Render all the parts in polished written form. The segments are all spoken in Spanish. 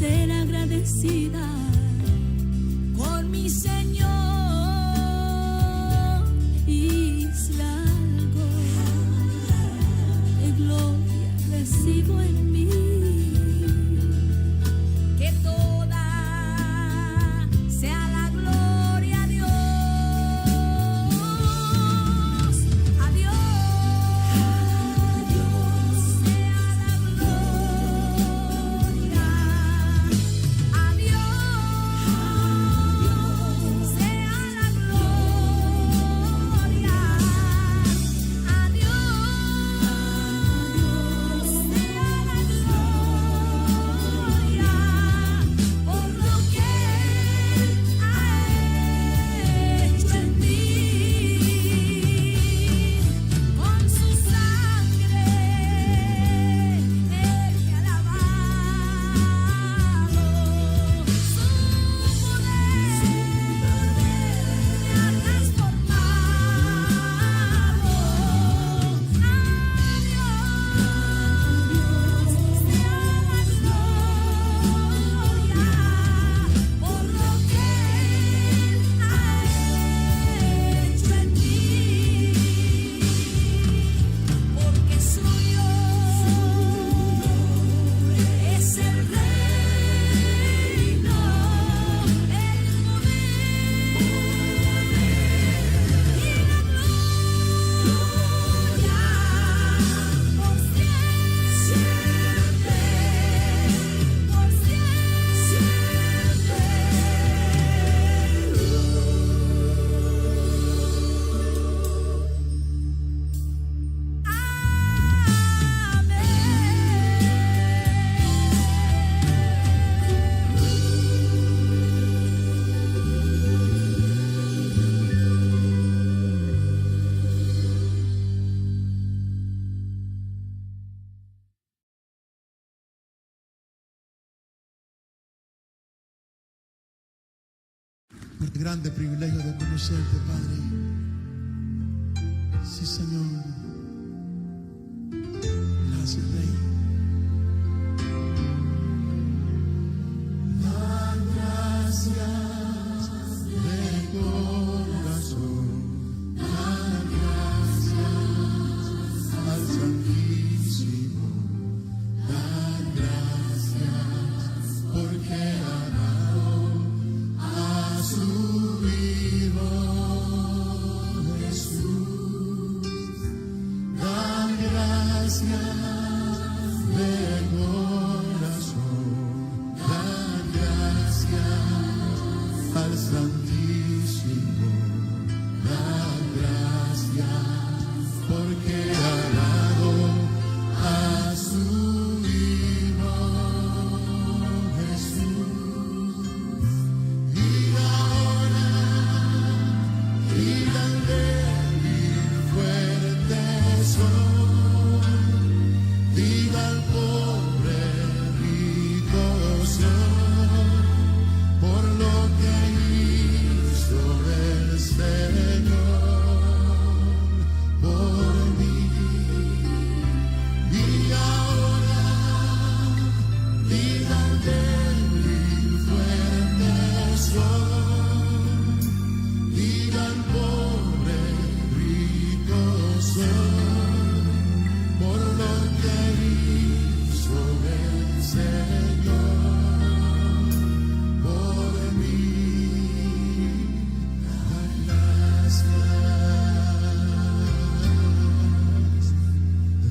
ser agradecida con mi Señor. Isla algo de gloria recibo en mí, que toda sea la gloria a Dios. A Dios sea la gloria. A Dios sea la gloria. A Dios sea la gloria por lo que Él ha hecho en mí. Con su sangre Él me ha lavado, su poder me ha transformado. Por lo que Él ha hecho en mí, porque suyo es el reino, el poder y la gloria por siempre, por Por el grande privilegio de conocerte, Padre. Sí, Señor. Gracias, Rey. Dan gracias de corazón. Dan gracias al Santísimo. Dan gracias porque ha dado a su Hijo Jesús. Dan gracias de corazón. Dan gracias al Santísimo. Dan gracias porque ha dado a su Hijo Jesús. Y ahora digan débil, fuerte soy. Digan pobre, rico soy. Por lo que hizo el Señor por mí. Y ahora digan débil, fuerte soy. Digan pobre, rico soy. Por lo que hizo el Señor por mí. Dan gracias.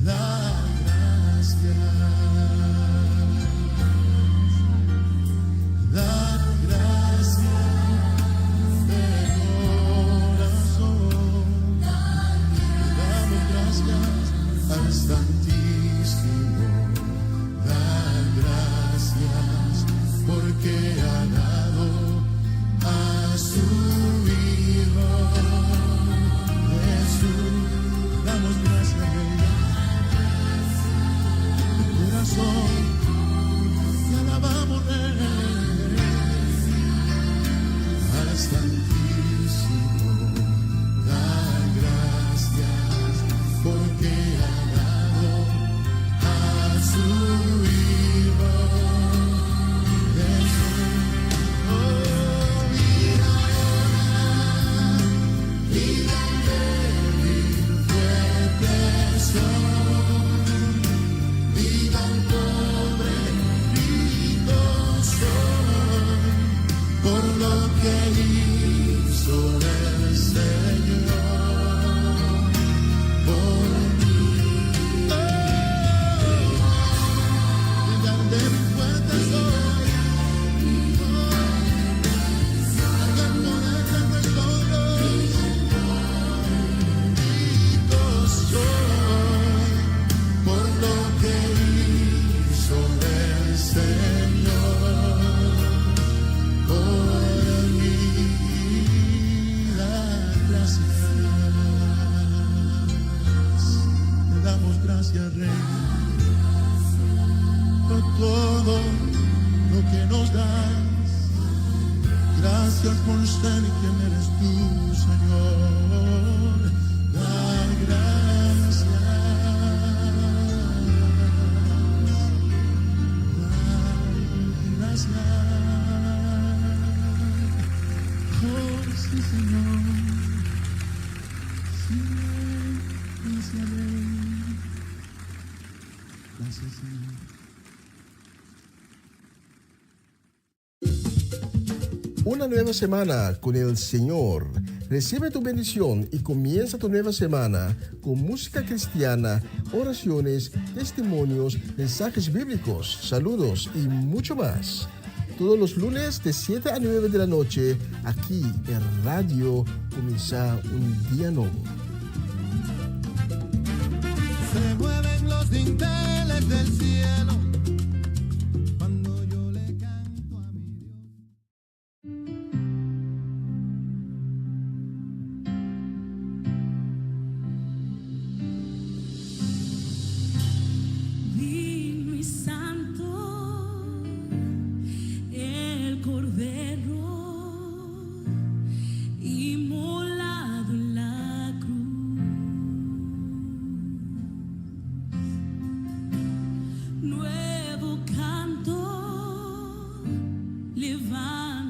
Dan gracias. Dan gracias de corazón. Damos gracias al Santísimo. Dan gracias porque ha dado a su Hijo Jesús. Damos gracias, Rey, de corazón. Te alabamos, Rey, al Santísimo. Dan gracias porque ha dado a su Hijo Rey, por todo lo que nos das. Gracias por ser quien eres tú, Señor. Da gracias. Da gracias. Oh, sí, Señor. Sí, gracias, Rey. Gracias, Señor. Una nueva semana con el Señor. Recibe tu bendición y comienza tu nueva semana con música cristiana, oraciones, testimonios, mensajes bíblicos, saludos y mucho más. Todos los lunes de 7 a 9 de la noche, aquí en Radio Comienza un Día Nuevo. Se mueven los dinteles del cielo cuando yo le canto a mi Dios. Digno y santo, el Cordero inmolado en la cruz. Nuevo canto levantaremos,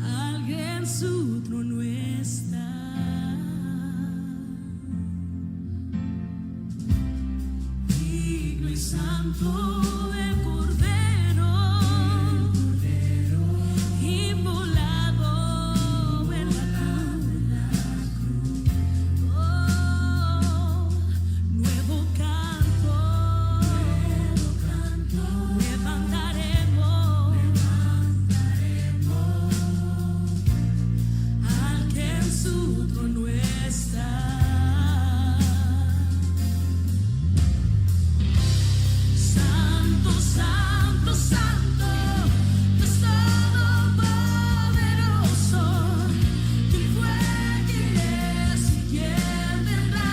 alguien en su trono está. Digno y santo el Cordero, inmolado en la cruz. Oh, nuevo canto levantaremos, al que en su trono está. Santo, santo, santo, Dios todopoderoso, quien fue, quien es y quien vendrá.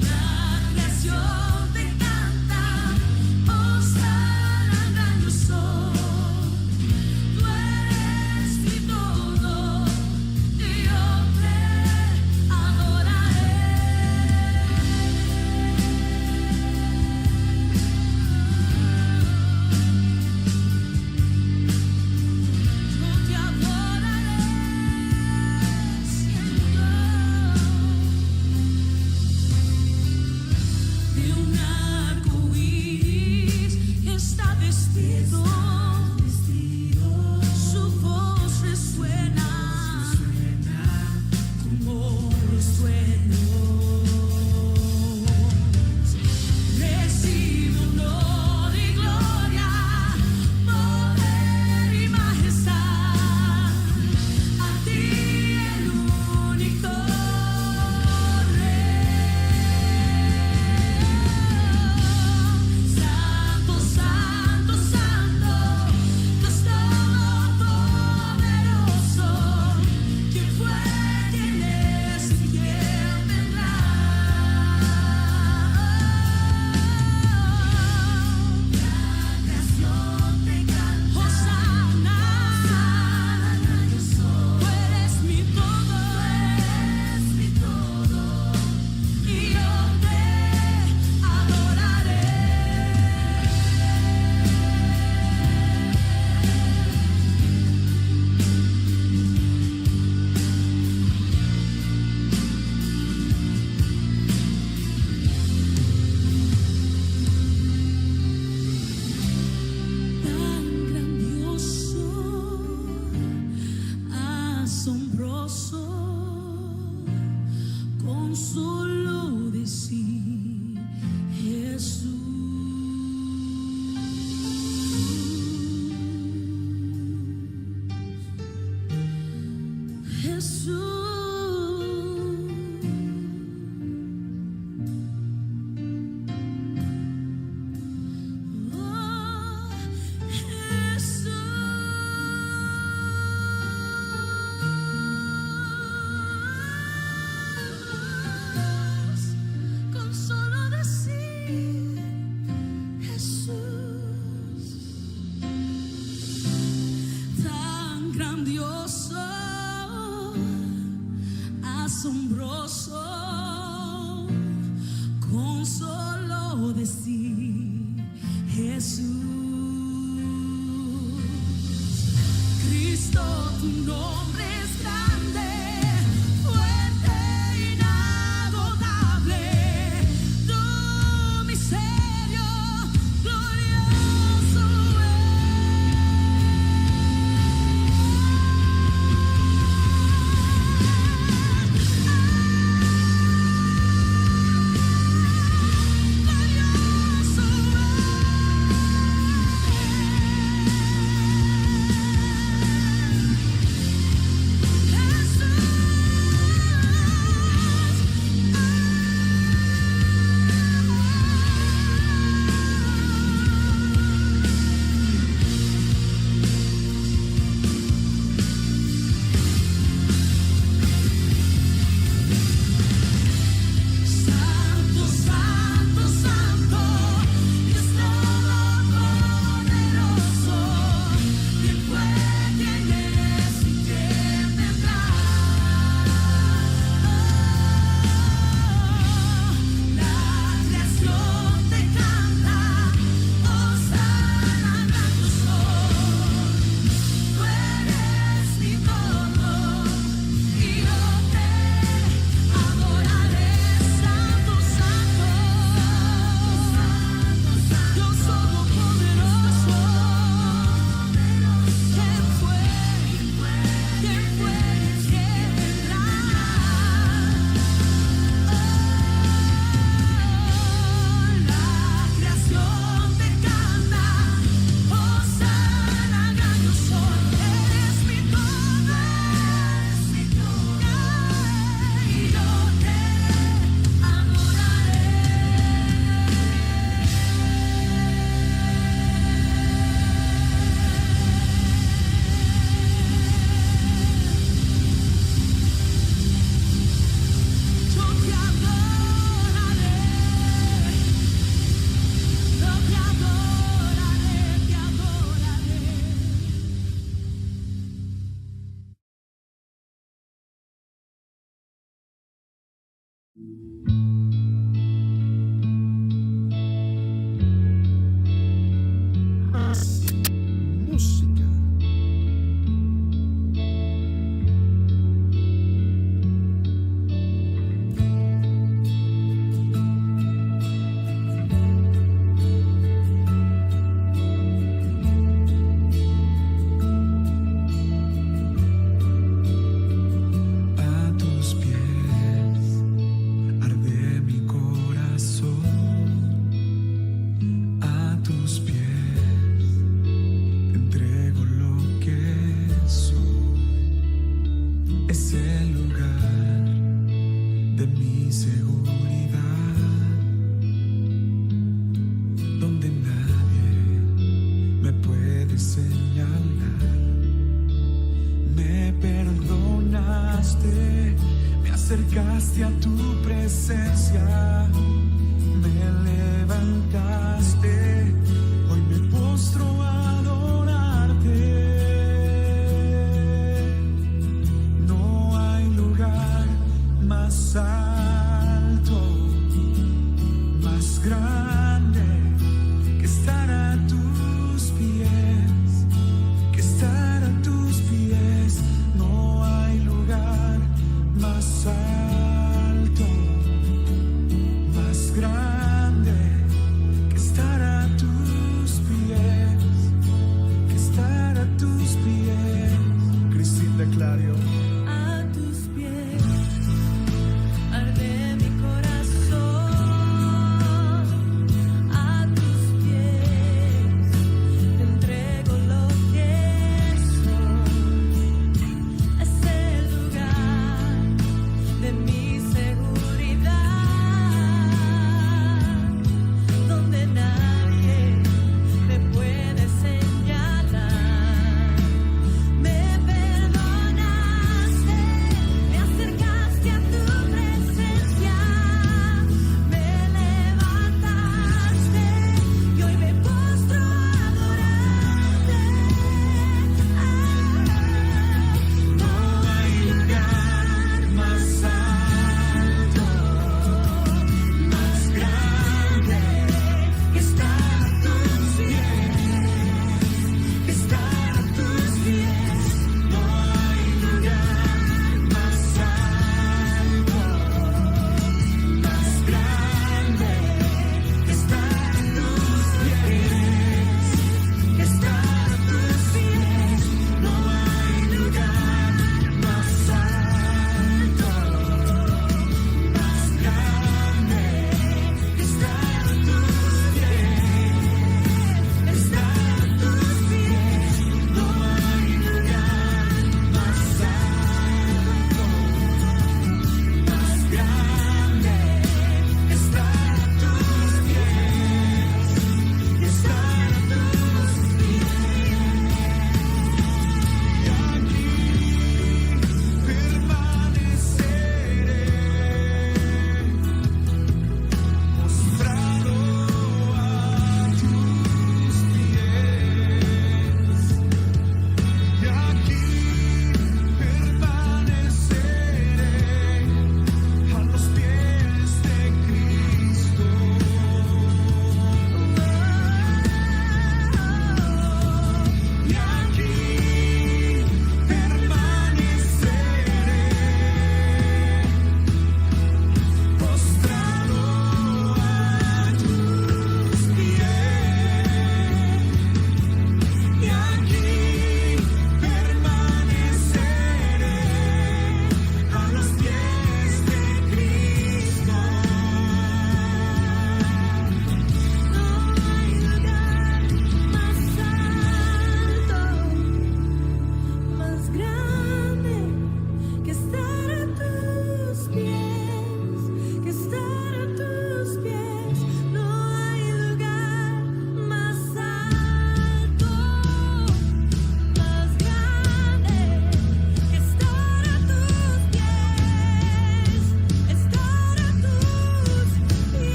La creación te canta, hosana gran yo soy. Tú eres mi todo, y yo te adoraré. Yo te adoraré, Señor. De un arco iris está vestido, su voz resuena como los truenos. Recibe honor y gloria, poder y majestad, a ti el único Rey. nombre es grande, fuerte, inagotable. Tu misterio glorioso Santo, Santo, Santo, Dios Todopoderoso, ¿quién fue, quién es y quién vendrá? La creación te canta, hosana gran tu sol. Tú eres mi todo y yo te adoraré. Santo, Santo, Dios Todopoderoso, ¿quién fue, quién vendrá? La creación te canta, hosana gran tu sol. Eres mi todo, y yo te adoraré. Yo te adoraré, yo te adoraré, te adoraré. Música. A tus pies arde mi corazón, a tus pies te entrego lo que soy. Es el lugar de mi seguridad, donde nadie me puede señalar. Me perdonaste, me acercaste a tu presencia, me levantaste, hoy me postro a adorarte. No hay lugar más alto, más grande que estar a tus pies, que estar a tus pies. No hay lugar más alto, más grande que estar a tus pies, que estar a tus pies. Cristina Clario. A tus pies arde mi corazón,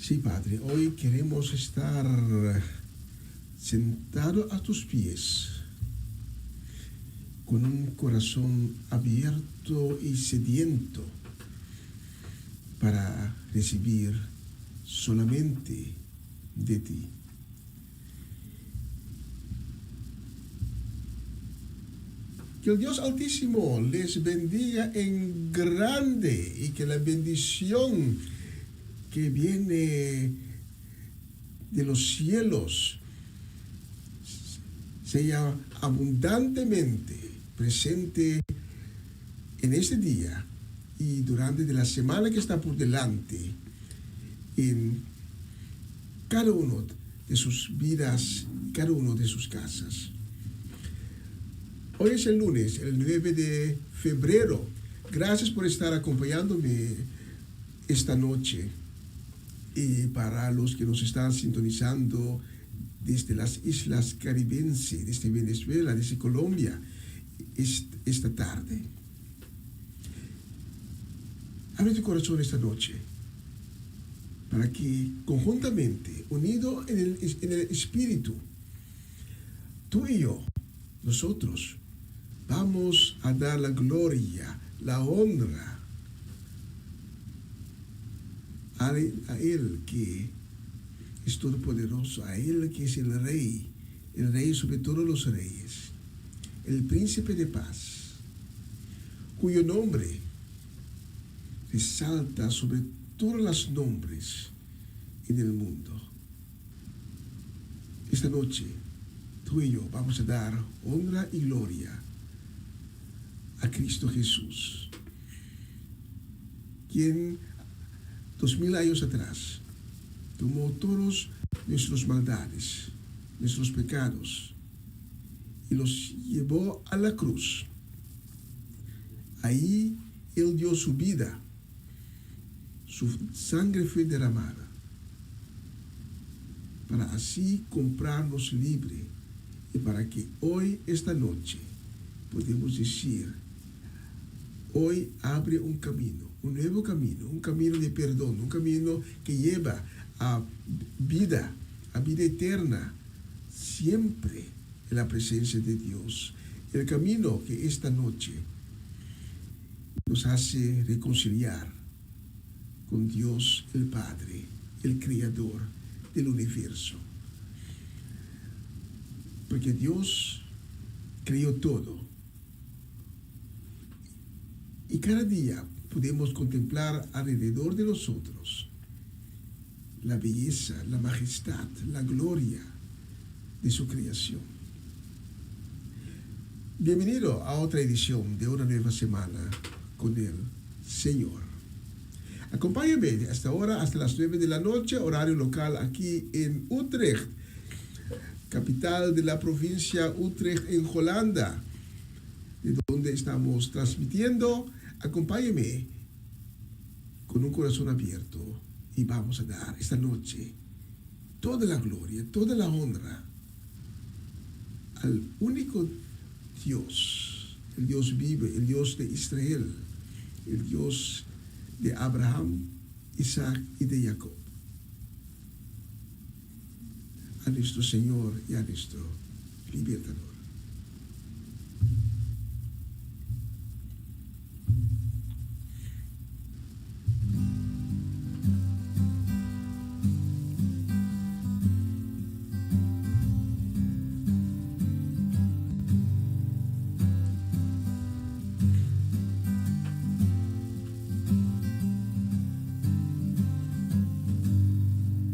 Sí, Padre, hoy queremos estar sentados a tus pies, con un corazón abierto y sediento para recibir solamente de ti. Que el Dios Altísimo les bendiga en grande y que la bendición que viene de los cielos sea abundantemente presente en este día y durante de la semana que está por delante en cada uno de sus vidas, cada uno de sus casas. Hoy es el lunes, el 9 de febrero. Gracias por estar acompañándome esta noche. Y para los que nos están sintonizando desde las islas caribenses, desde Venezuela, desde Colombia, esta tarde. Abre tu corazón esta noche para que conjuntamente, unido en el Espíritu, tú y yo, nosotros, vamos a dar la gloria, la honra a Él que es todopoderoso, a Él que es el Rey sobre todos los reyes, el Príncipe de paz, cuyo nombre resalta sobre todos los nombres en el mundo. Esta noche, tú y yo vamos a dar honra y gloria a Cristo Jesús, quien 2000 años atrás tomó todos nuestras maldades, nuestros pecados, y los llevó a la cruz. Ahí Él dio su vida, su sangre fue derramada, para así comprarnos libre, y para que hoy, esta noche, podemos decir, hoy abre un camino, un nuevo camino, un camino de perdón, un camino que lleva a vida eterna, siempre en la presencia de Dios. El camino que esta noche nos hace reconciliar con Dios el Padre, el Creador del universo. Porque Dios creó todo. Y cada día podemos contemplar alrededor de nosotros la belleza, la majestad, la gloria de su creación. Bienvenido a otra edición de una nueva semana con el Señor. Acompáñame hasta ahora, hasta las 9 de la noche, horario local aquí en Utrecht, capital de la provincia Utrecht en Holanda, de donde estamos transmitiendo. Acompáñame con un corazón abierto y vamos a dar esta noche toda la gloria, toda la honra al único Dios, el Dios vivo, el Dios de Israel, el Dios de Abraham, Isaac y de Jacob. A nuestro Señor y a nuestro Libertador.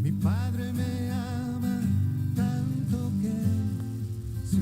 Mi padre me ama tanto que su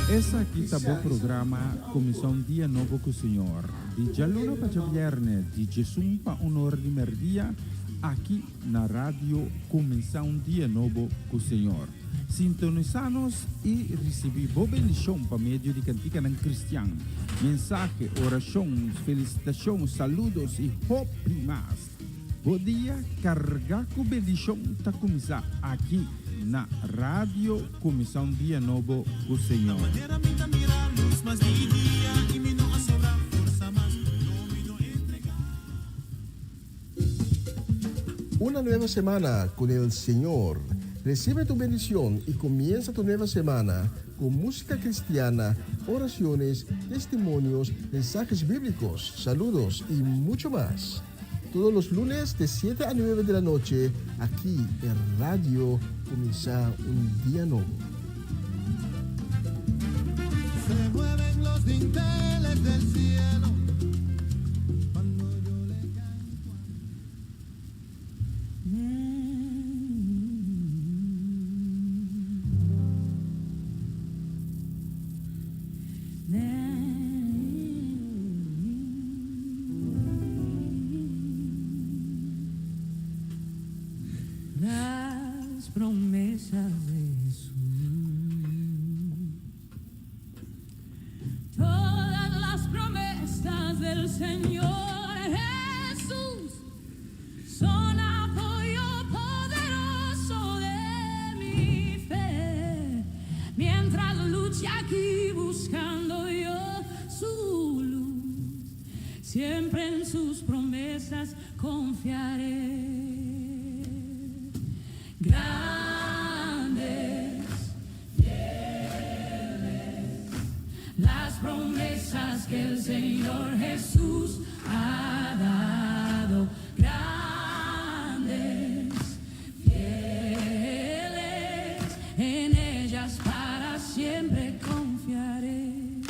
Essa aqui tá bom programa Comissão Dia Novo com o Senhor. De Jalona para Viernes, de Jesus para honor de merdia, aqui na rádio Comissão Dia Novo com o Senhor. Sintonizanos e recebi boa bendição para meio de cantiga ng Cristian. Mensagem, orações, felicitações, saludos e hope mais. Bom dia, carga com bendição tá começar aqui na rádio Comissão Dia Novo com o Senhor. Una nueva semana con el Señor. Recibe tu bendición y comienza tu nueva semana con música cristiana, oraciones, testimonios, mensajes bíblicos, saludos y mucho más. Todos los lunes de 7 a 9 de la noche, aquí en Radio Comienza un Día Nuevo. Se mueven los dinteles del cielo cuando yo le canto a Las promesas de Jesús, todas las promesas del Señor Jesús son apoyo poderoso de mi fe, mientras luche aquí buscando yo su luz, siempre en sus promesas confiaré. Grandes, fieles, las promesas que el Señor Jesús ha dado. Grandes, fieles, en ellas para siempre confiaré.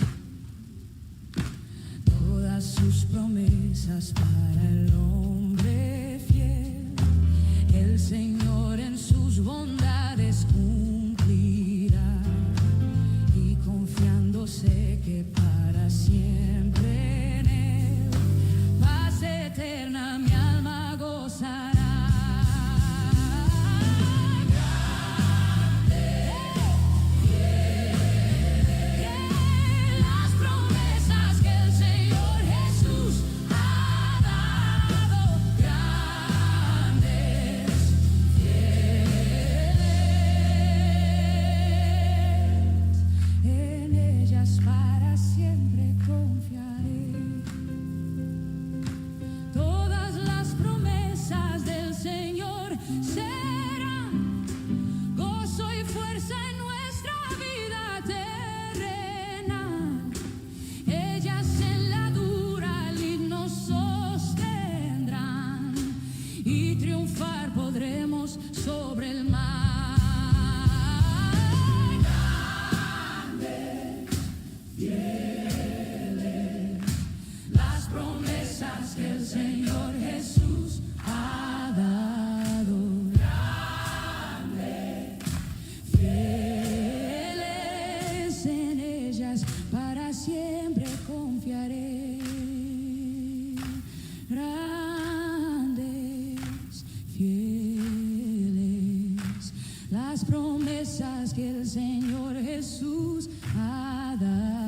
Todas sus promesas para el hombre fiel, el Señor en sus bondades cumplirá, y confiando sé que para siempre en Él paz eterna mi alma gozará. Las promesas que el Señor Jesús ha dado, grandes, en ellas para siempre confiaré. Todas las promesas del Señor serán gozo y fuerza en nuestra vida terrena. Ellas en la dura lid nos sostendrán, y triunfar podremos sobre el mar. Las promesas que el Señor Jesús ha dado. Grandes, fieles, en ellas para siempre confiaré. Grandes, fieles, las promesas que el Señor Jesús ha dado.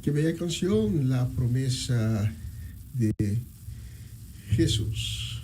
Qué bella canción, La promesa de Jesús.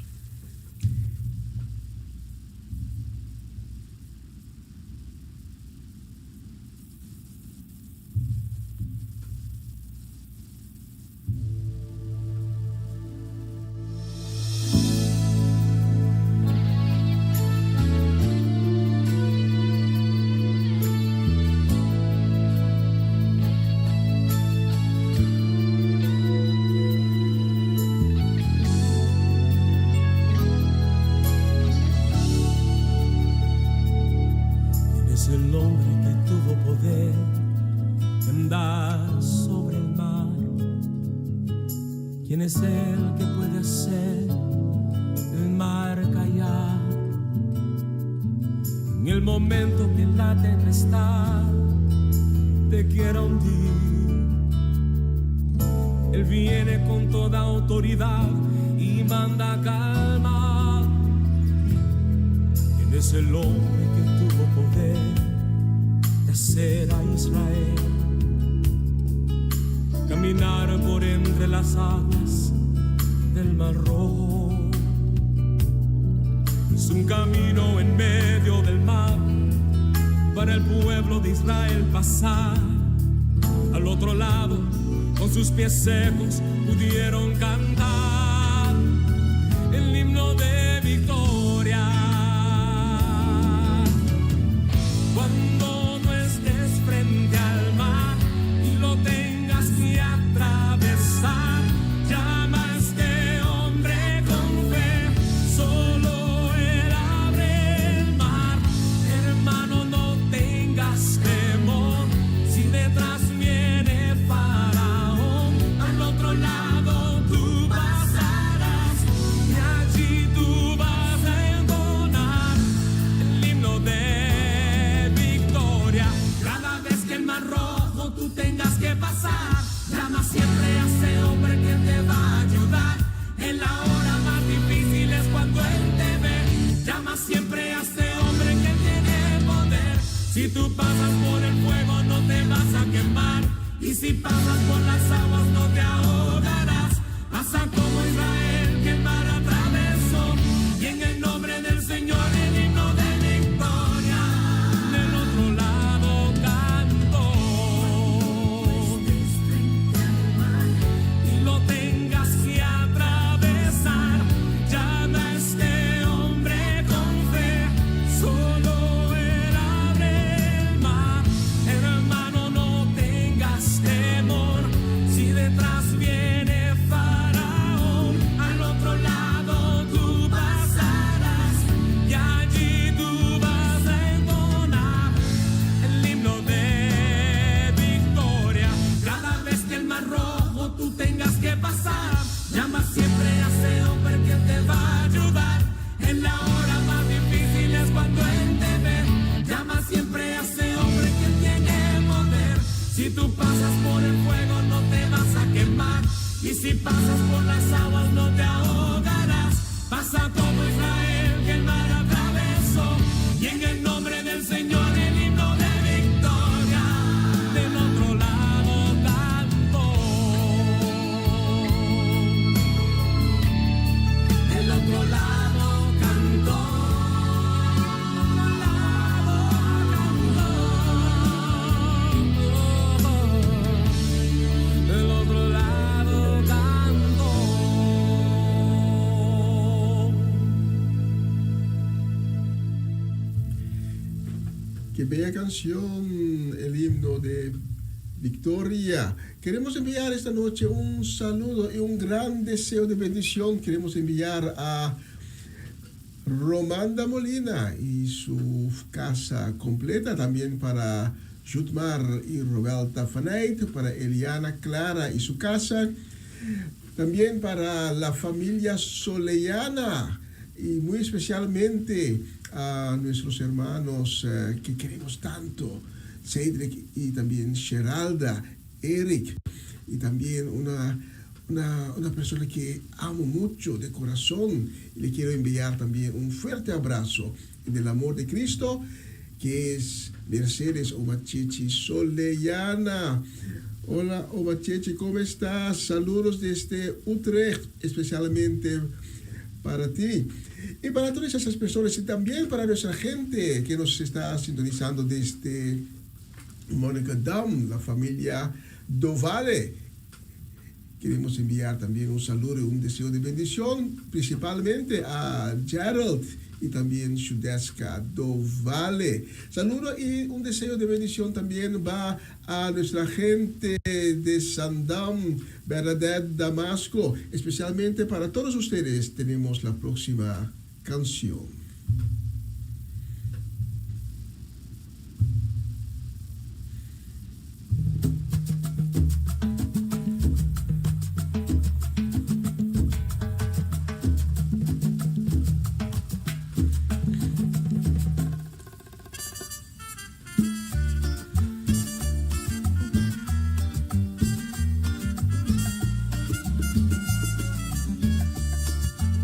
Es el hombre que tuvo poder de andar sobre el mar. ¿Quién es el que puede hacer el mar callar? En el momento que la tempestad te quiera hundir, Él viene con toda autoridad y manda calma. ¿Quién es el hombre que tuvo poder de hacer a Israel caminar por entre las aguas del Mar Rojo? Es un camino en medio del mar para el pueblo de Israel pasar. Al otro lado, con sus pies secos, pudieron cantar el himno de victoria. Cuando no estés frente al mar y lo tengas que atravesar, llama a este hombre con fe, solo Él abre el mar. Hermano, no tengas temor, si detrás viene Faraón, al otro lado tú pasarás y allí tú vas a entonar el himno de victoria. Cada vez que el Mar Rojo tú tengas que pasar, llama siempre a ese hombre que te va a ayudar. En la hora más difícil es cuando Él te ve. Llama siempre a ese hombre que tiene poder. Si tú pasas por el fuego no te vas a quemar, y si pasas por las aguas no te ahogarás. Pasa como Israel que el mar atravesó, y en el nombre del Señor el himno de victoria del otro lado cantó. Y lo tengas que atravesar, llama a este hombre con fe, solo Él abre el mar. Hermano, no tengas temor, si detrás viene Faraón, al otro lado tú pasarás y allí tú vas a entonar el himno de victoria. Cada vez que el Mar Rojo tú tengas que pasar, llama siempre a ese hombre que te va a ayudar. En la hora más difícil es cuando Él te ve. Llama siempre a ese hombre que tiene poder. Si tú pasas por el fuego no te vas a quemar, y si pasas por las aguas no te ahogarás. Pasa como Israel que el mar atravesó, y en el nombre del Señor el himno de victoria del otro lado cantó. Del otro lado cantó. Del otro lado cantó. Qué bella canción, el himno de victoria. Queremos enviar esta noche un saludo y un gran deseo de bendición. Queremos enviar a Romanda Molina y su casa completa, también para Jutmar y Roberta Fanait, para Eliana Clara y su casa, también para la familia Soleyana y muy especialmente a nuestros hermanos que queremos tanto, Cedric y también Geralda, Eric, y también una persona que amo mucho de corazón, y le quiero enviar también un fuerte abrazo en el amor de Cristo, que es Mercedes Omachichi Soleyana. Hola, Obacheche, ¿cómo estás? Saludos desde Utrecht, especialmente para ti. Y para todas esas personas y también para nuestra gente que nos está sintonizando desde Monnikendam, la familia Dovale. Queremos enviar también un saludo y un deseo de bendición, principalmente a Gerald y también Shudeska Dovale. Saludo y un deseo de bendición también va a nuestra gente de Sandam, Bernadette Damasco. Especialmente para todos ustedes tenemos la próxima canción.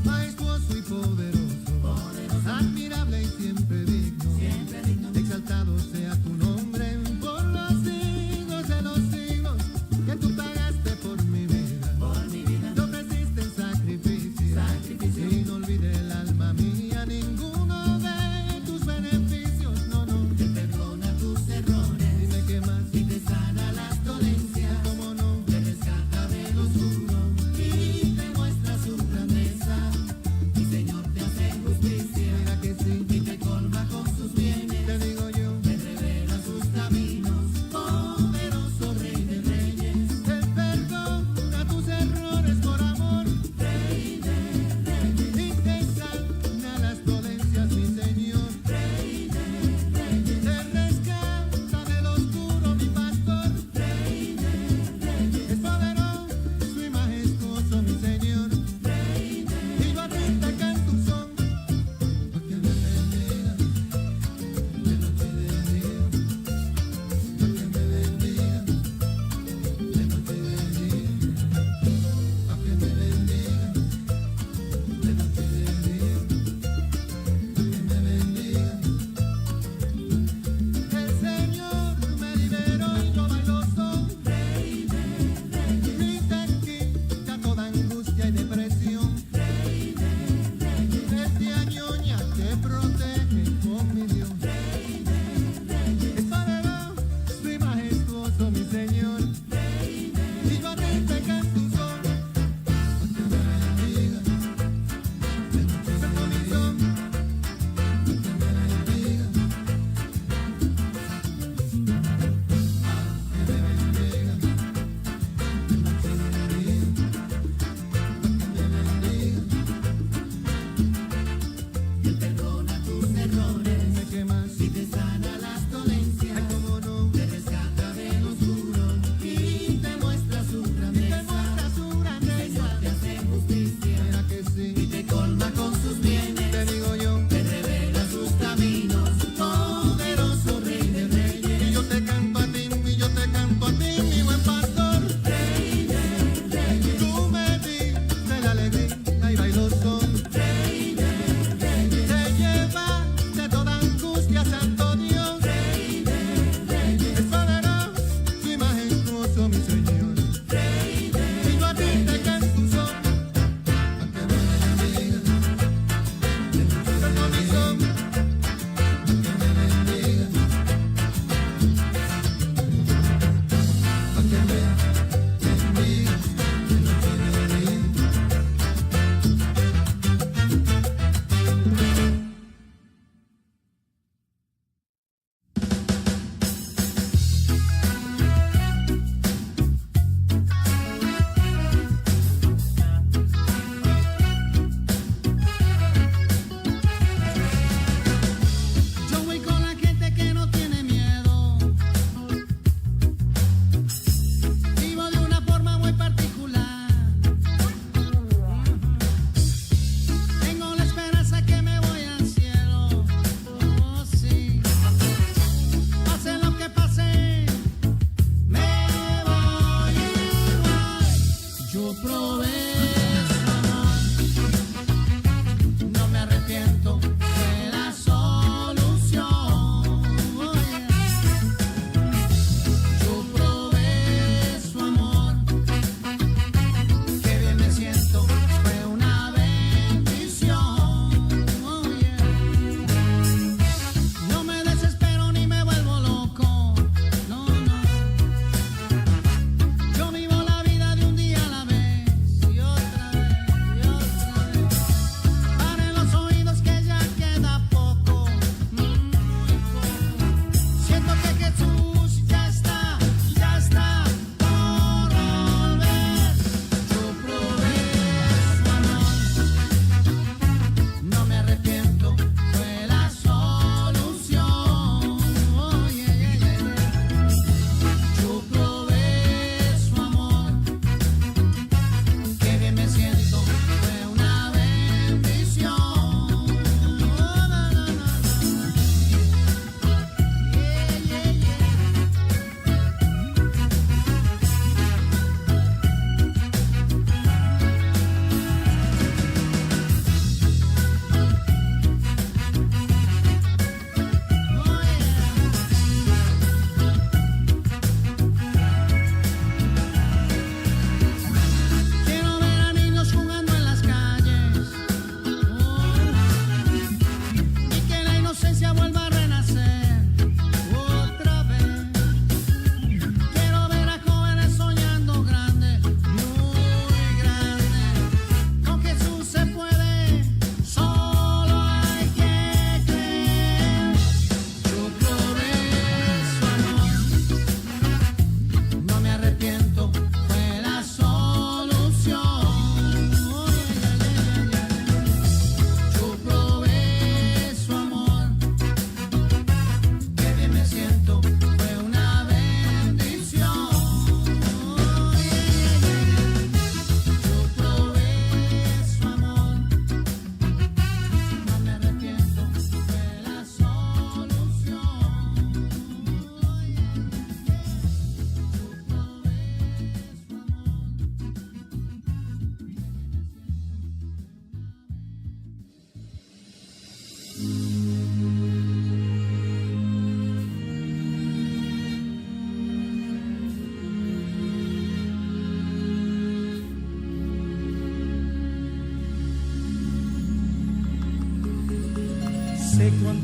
Majestuoso y poderoso, admirable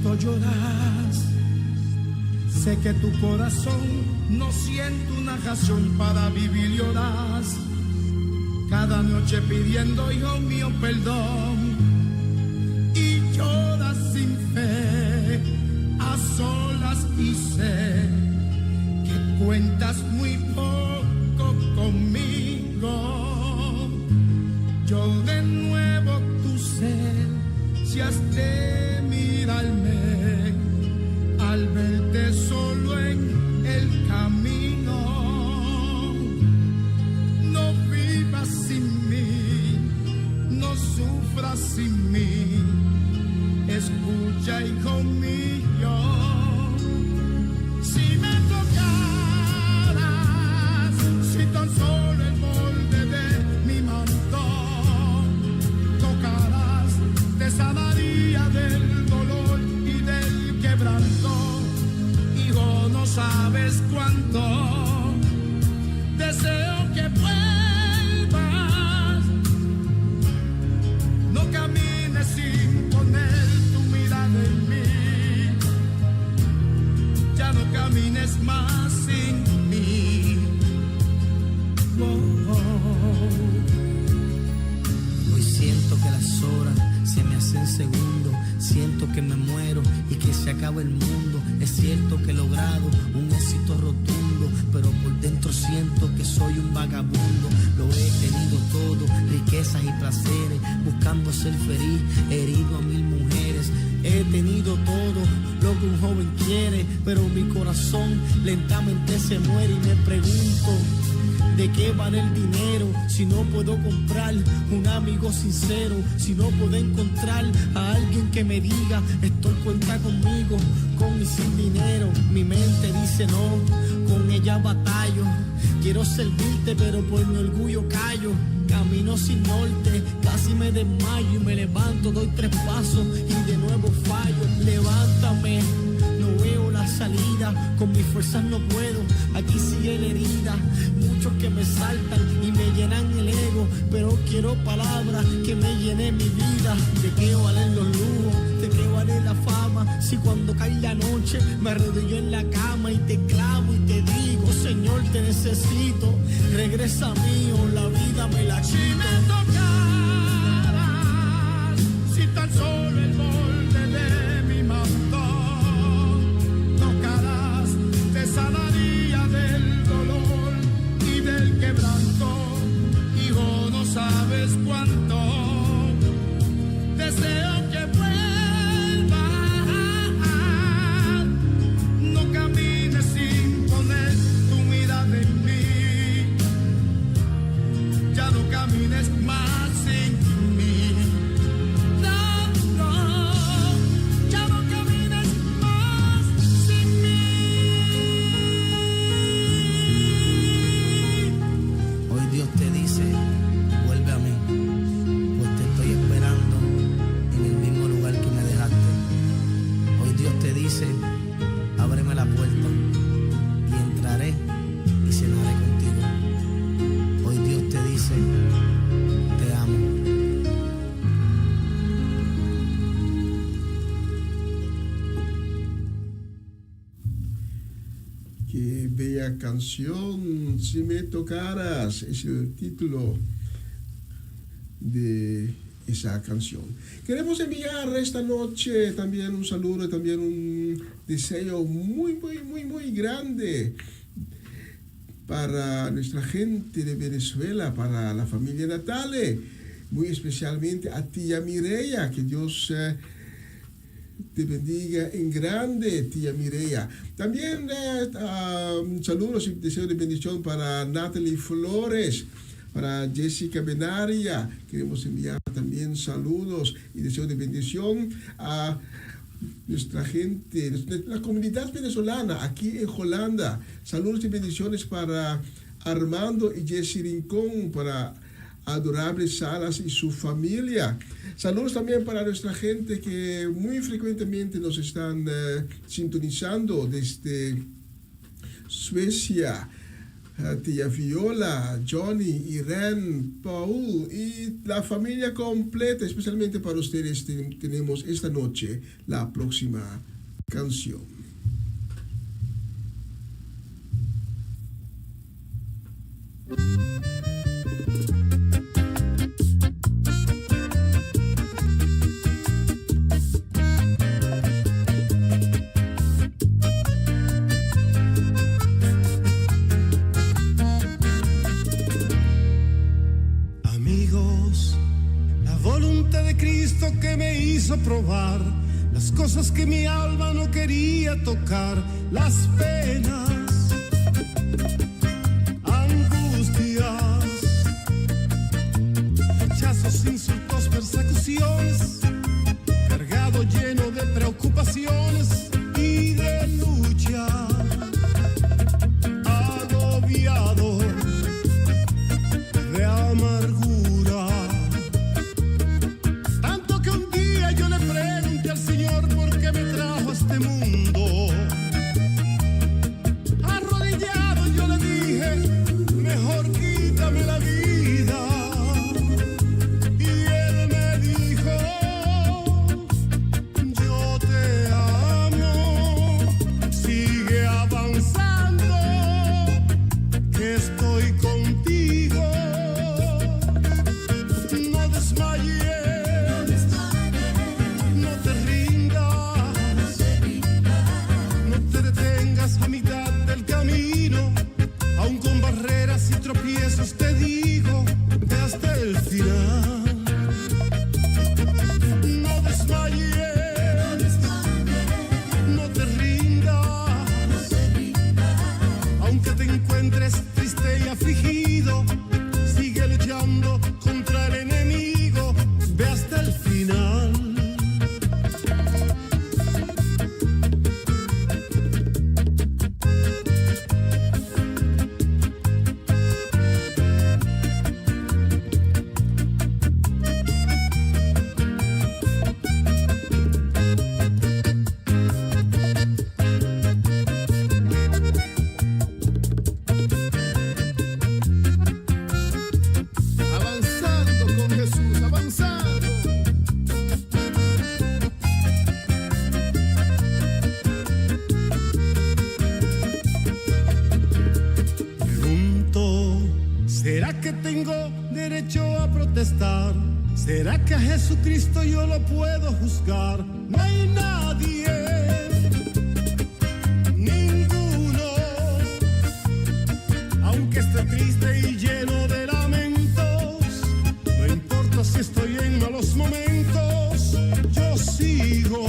cuánto lloras. Sé que tu corazón no siente una razón para vivir y lloras. Cada noche pidiendo, hijo mío, perdón. Y lloras sin fe, a solas, y sé que cuentas muy poco conmigo. Yo de nuevo tu ser, si has de mirarme al verte solo en el camino. No vivas sin mí, no sufras sin mí. Escucha, hijo mío, si me tocaras, si tan solo el borde de mi manto tocaras, te sanaría del dolor y del quebranto. Hijo, no sabes cuánto deseo que vuelvas. No camines sin poner tu mirada en mí. Ya no camines más sin mí. Hoy siento que las horas se me hacen segundos. Siento que me muero y que se acaba el mundo. Es cierto que he logrado un éxito rotundo, pero por dentro siento que soy un vagabundo. Lo he tenido todo, riquezas y placeres, buscando ser feliz, herido a 1000 mujeres. He tenido todo lo que un joven quiere, pero mi corazón lentamente se muere y me pregunto, ¿de qué vale el dinero si no puedo comprar un amigo sincero? Si no puedo encontrar a alguien que me diga, estoy cuenta conmigo, con y sin dinero. Mi mente dice no, con ella batallo. Quiero servirte pero por mi orgullo callo. Camino sin norte, casi me desmayo y me levanto, doy 3 pasos y de nuevo fallo. Levántame, no veo la salida, con mis fuerzas no puedo, aquí sigue la herida. Muchos que me saltan y me llenan el ego, pero quiero palabras que me llenen mi vida. ¿De qué valen los lujos? ¿De qué vale la fama? Si cuando cae la noche me arrodillo en la cama y te clamo y te digo, Señor, te necesito, regresa mío, la vida me la quito. Si me tocaras, si tan solo el borde de mi manto tocarás, te sanaría del dolor y del quebranto. Hijo, no sabes cuánto deseo que vuelvas. No camines sin poner tu mirada en mí. Ya no camines más sin mí. No, no, ya no camines más sin mí. Hoy Dios te dice, vuelve a mí, pues te estoy esperando en el mismo lugar que me dejaste. Hoy Dios te dice, ábreme la puerta y entraré y cenaré contigo. Hoy Dios te dice, te amo. Qué bella canción, Si me tocaras, es el título de esa canción. Queremos enviar esta noche también un saludo y también un deseo muy grande para nuestra gente de Venezuela, para la familia Natale, muy especialmente a tía Mireya, que Dios te bendiga en grande, tía Mireya. También saludos y deseos de bendición para Natalie Flores, para Jessica Benaria. Queremos enviar también saludos y deseos de bendición a nuestra gente, la comunidad venezolana aquí en Holanda. Saludos y bendiciones para Armando y Jessy Rincón, para Adorable Salas y su familia. Saludos también para nuestra gente que muy frecuentemente nos están sintonizando desde Suecia, tía Viola, Johnny, Irene, Paul y la familia completa. Especialmente para ustedes tenemos esta noche la próxima canción. Amigos, la voluntad de Cristo que me hizo probar las cosas que mi alma no quería tocar, las penas, insultos, persecuciones, cargado lleno de preocupaciones y de lucha, agobiado de amargura. Tanto que un día yo le pregunté al Señor por qué me trajo a este mundo. Arrodillado yo le dije, mejor quítame la vida. Te digo, ve hasta el final. No desmayes, no te rindas, aunque te encuentres triste y afligido, sigue luchando contra el enemigo, ve hasta el final. ¿Será que tengo derecho a protestar? ¿Será que a Jesucristo yo lo puedo juzgar? No hay nadie, ninguno, aunque esté triste y lleno de lamentos. No importa si estoy en malos momentos, yo sigo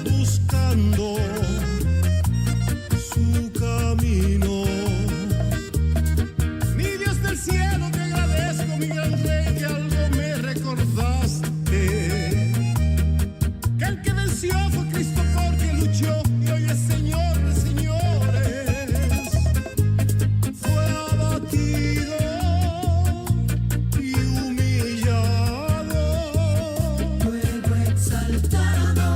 buscando su camino. Cielo, te agradezco, mi gran rey, que algo me recordaste. Que el que venció fue Cristo porque luchó y hoy es Señor de señores. Fue abatido y humillado, luego exaltado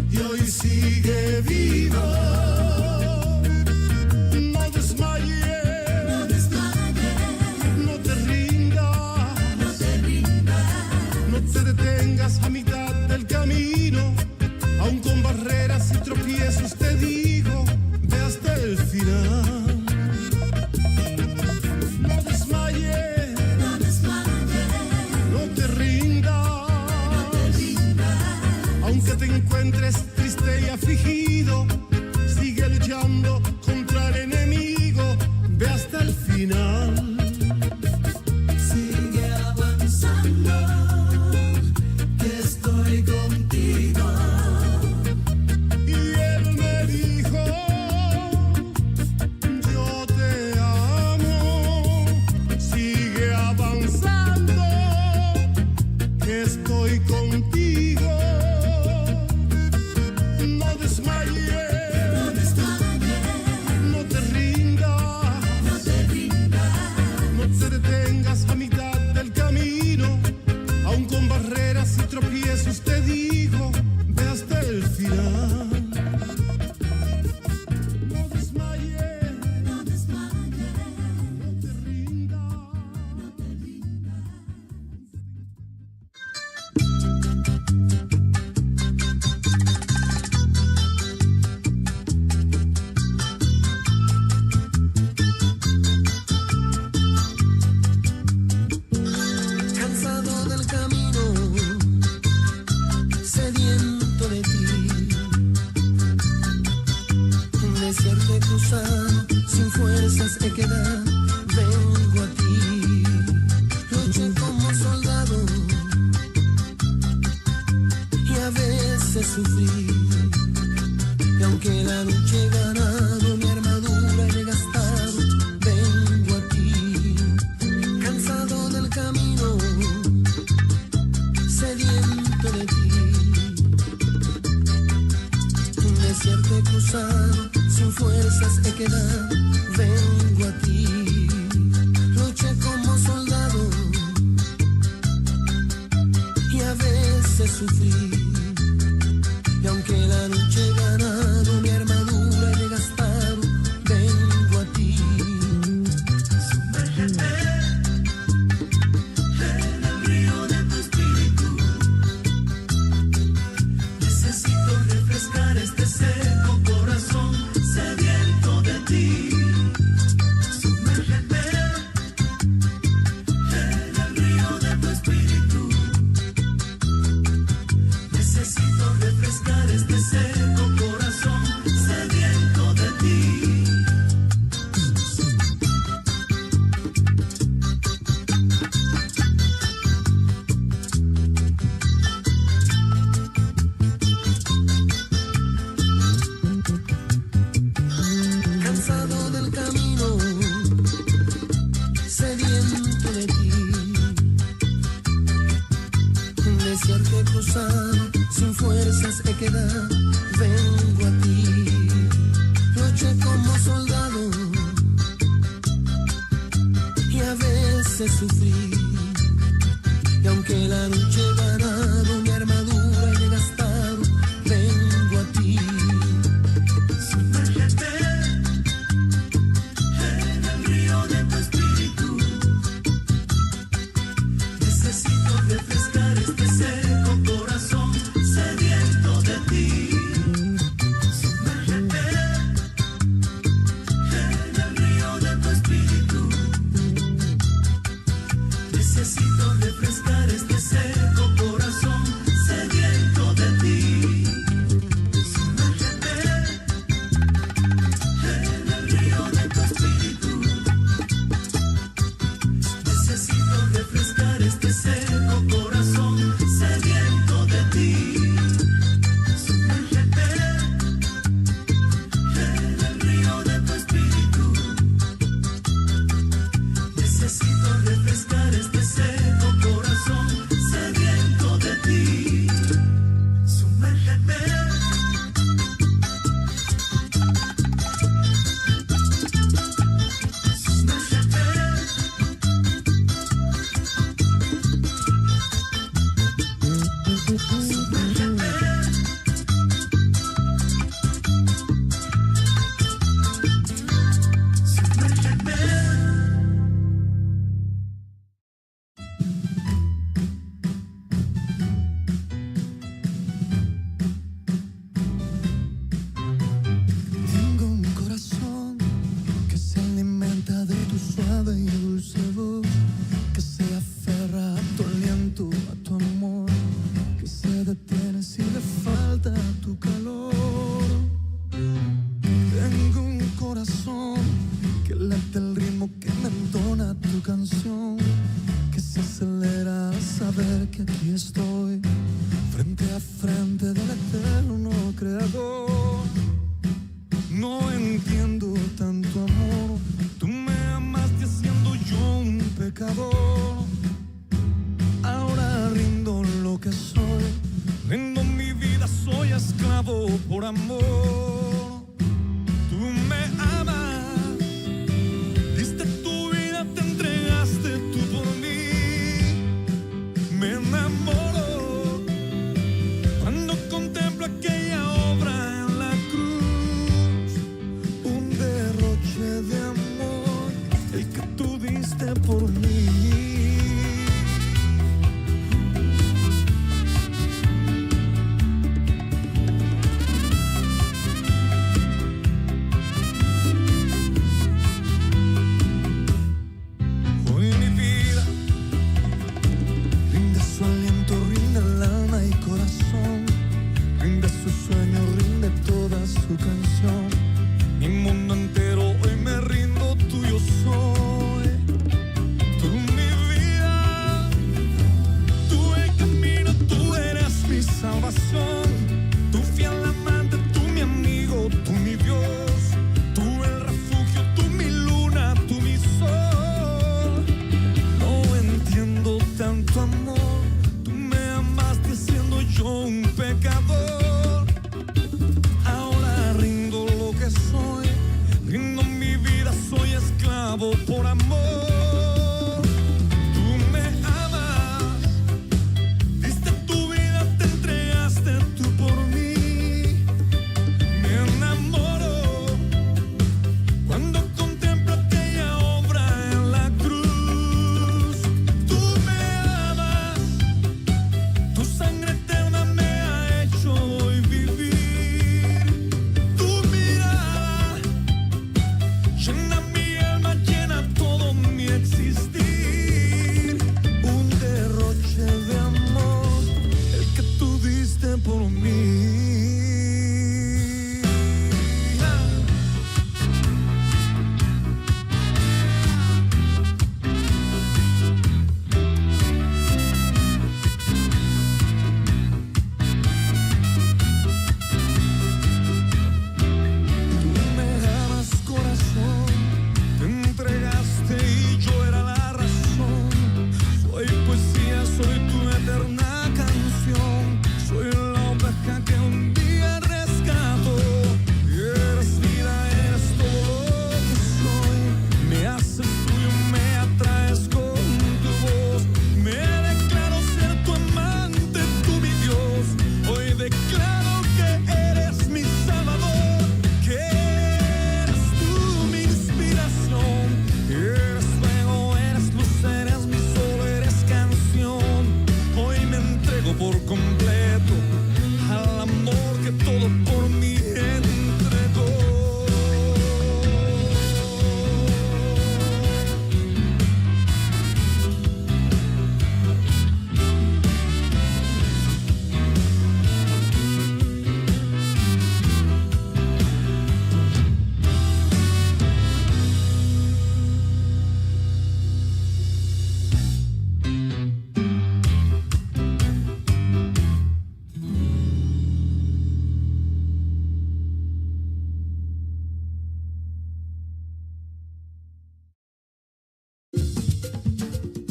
y hoy sigue vivo. A mitad del camino, aún con barreras y tropiezos, te digo, ve hasta el final. No desmayes, no te rindas, aunque te encuentres triste y afligido, sigue luchando contra el enemigo, ve hasta el final. Estoy contigo. Y él me dijo cruzado, sin fuerzas he quedado, vengo a ti. Luché como soldado y a veces sufrí. Y aunque la lucha he ganado, mi armadura he desgastado, vengo a ti. Cansado del camino, sediento de ti. Un desierto he cruzado, sin fuerzas he quedado, vengo a ti. Luché como soldado y a veces sufrí. Y aunque la lucha he ganado, mi armadura he desgastado, vengo a ti. Sumérgete en el río de tu espíritu. Necesito refrescar este seco corazón sediento de ti. Sumérgete en el río de tu espíritu. Necesito refrescar este seco corazón sediento de ti. Cansado del camino, sediento de ti. Un desierto he cruzado, sin fuerzas he quedado, vengo a ti. Luché como soldado y a veces sufrí. Y aunque la lucha he ganado, mi armadura he desgastado, vengo a ti. Sumérgete en el río de tu espíritu. Necesito refrescar este seco corazón sediento de ti. Sumérgete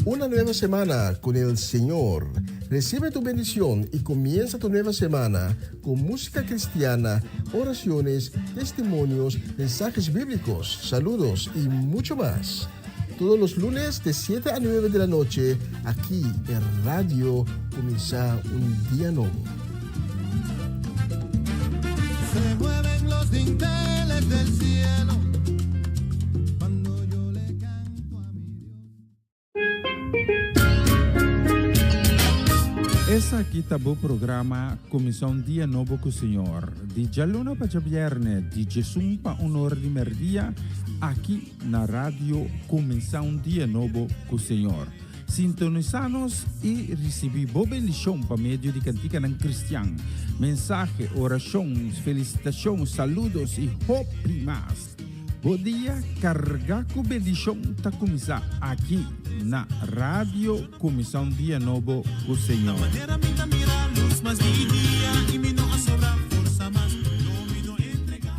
Una nueva semana con el Señor. Recibe tu bendición y comienza tu nueva semana con música cristiana, oraciones, testimonios, mensajes bíblicos, saludos y mucho más. Todos los lunes de 7 a 9 de la noche, aquí en Radio Comienza un Día Nuevo. Se mueven los dinteles del cielo cuando yo le canto a mi Dios. Essa aqui tá o programa Comissão Dia Novo com o Senhor. De Jalona para Viernes, de Jesus para honor de merdia, aqui na rádio Comissão Dia Novo com o Senhor. Sintonizanos e recebi boa bendição para meio de cantica ng Cristian. Mensagem, orações, felicitações, saludos e hope mais. Bom dia, carga com bendição tá começar aqui na Rádio Comissão Dia Novo com o Senhor. Manera minta mira a luz, mas mi dia e me não a sobra força, mas não me não entregar.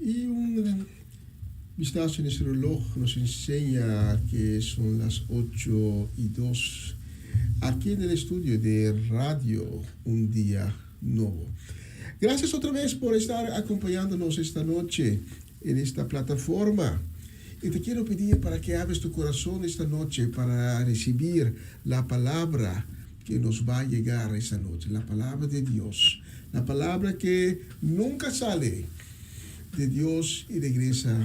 Y un vistazo en ese reloj nos enseña que son las 8:02 aquí en el estudio de Radio Un Día Nuevo. Gracias otra vez por estar acompañándonos esta noche en esta plataforma. Y te quiero pedir para que abres tu corazón esta noche para recibir la palabra que nos va a llegar esta noche, la palabra de Dios, la palabra que nunca sale de Dios y regresa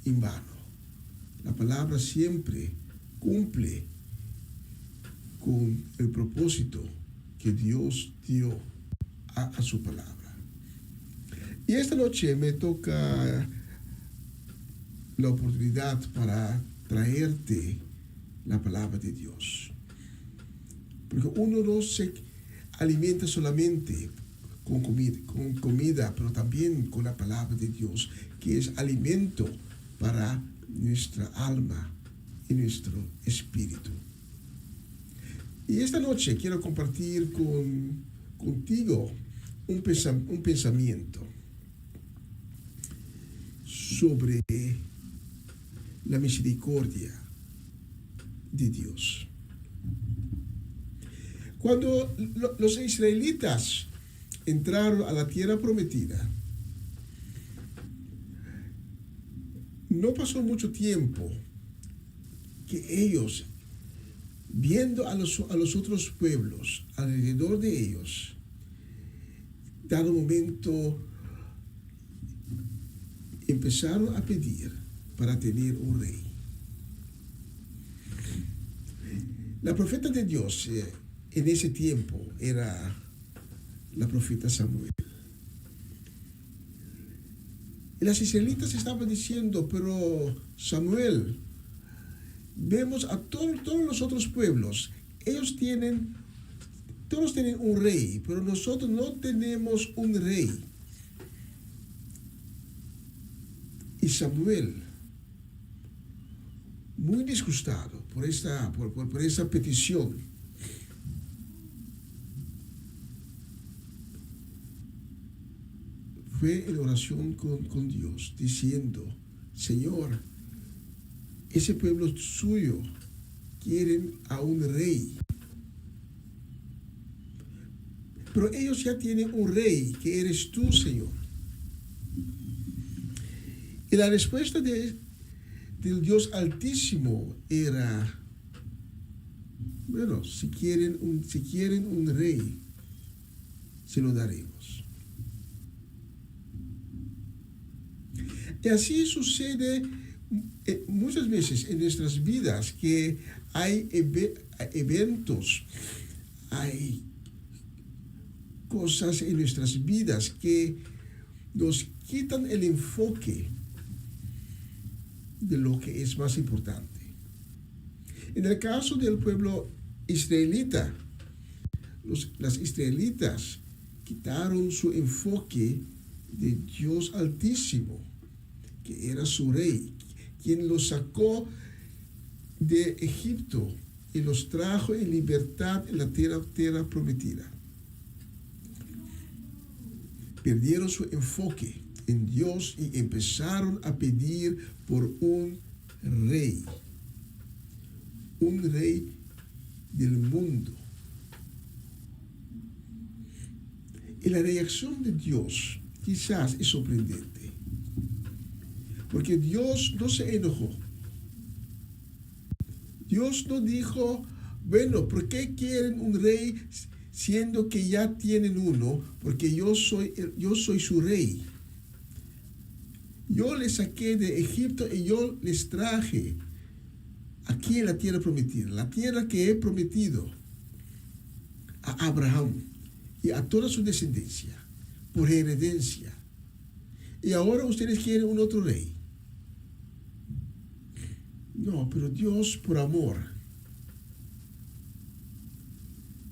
en vano. La palabra siempre cumple con el propósito que Dios dio a su palabra. Y esta noche me toca la oportunidad para traerte la palabra de Dios. Porque uno no se alimenta solamente con comida, pero también con la palabra de Dios, que es alimento para nuestra alma y nuestro espíritu. Y esta noche quiero compartir contigo un pensamiento sobre la misericordia de Dios. Cuando los israelitas entraron a la tierra prometida, no pasó mucho tiempo que ellos, viendo a los otros pueblos alrededor de ellos, dado momento empezaron a pedir para tener un rey. La profeta de Dios en ese tiempo era la profeta Samuel. Y las israelitas estaban diciendo, pero Samuel, vemos a todos los otros pueblos, todos tienen un rey, pero nosotros no tenemos un rey. Y Samuel, muy disgustado por esa petición, fue en oración con Dios, diciendo, Señor, ese pueblo suyo quieren a un rey, pero ellos ya tienen un rey, que eres tú, Señor. Y la respuesta del Dios Altísimo era, bueno, si quieren un rey, se lo daremos. Y así sucede muchas veces en nuestras vidas, que hay eventos, hay cosas en nuestras vidas que nos quitan el enfoque de lo que es más importante. En el caso del pueblo israelita, las israelitas quitaron su enfoque de Dios Altísimo, que era su rey, quien los sacó de Egipto y los trajo en libertad en la tierra prometida. perdieron su enfoque en Dios y empezaron a pedir por un rey del mundo. Y la reacción de Dios quizás es sorprendente, porque Dios no se enojó. Dios no dijo, bueno, ¿por qué quieren un rey siendo que ya tienen uno? Porque yo soy su rey. Yo les saqué de Egipto y yo les traje aquí en la tierra prometida, la tierra que he prometido a Abraham y a toda su descendencia por herencia. Y ahora ustedes quieren un otro rey. No, pero Dios por amor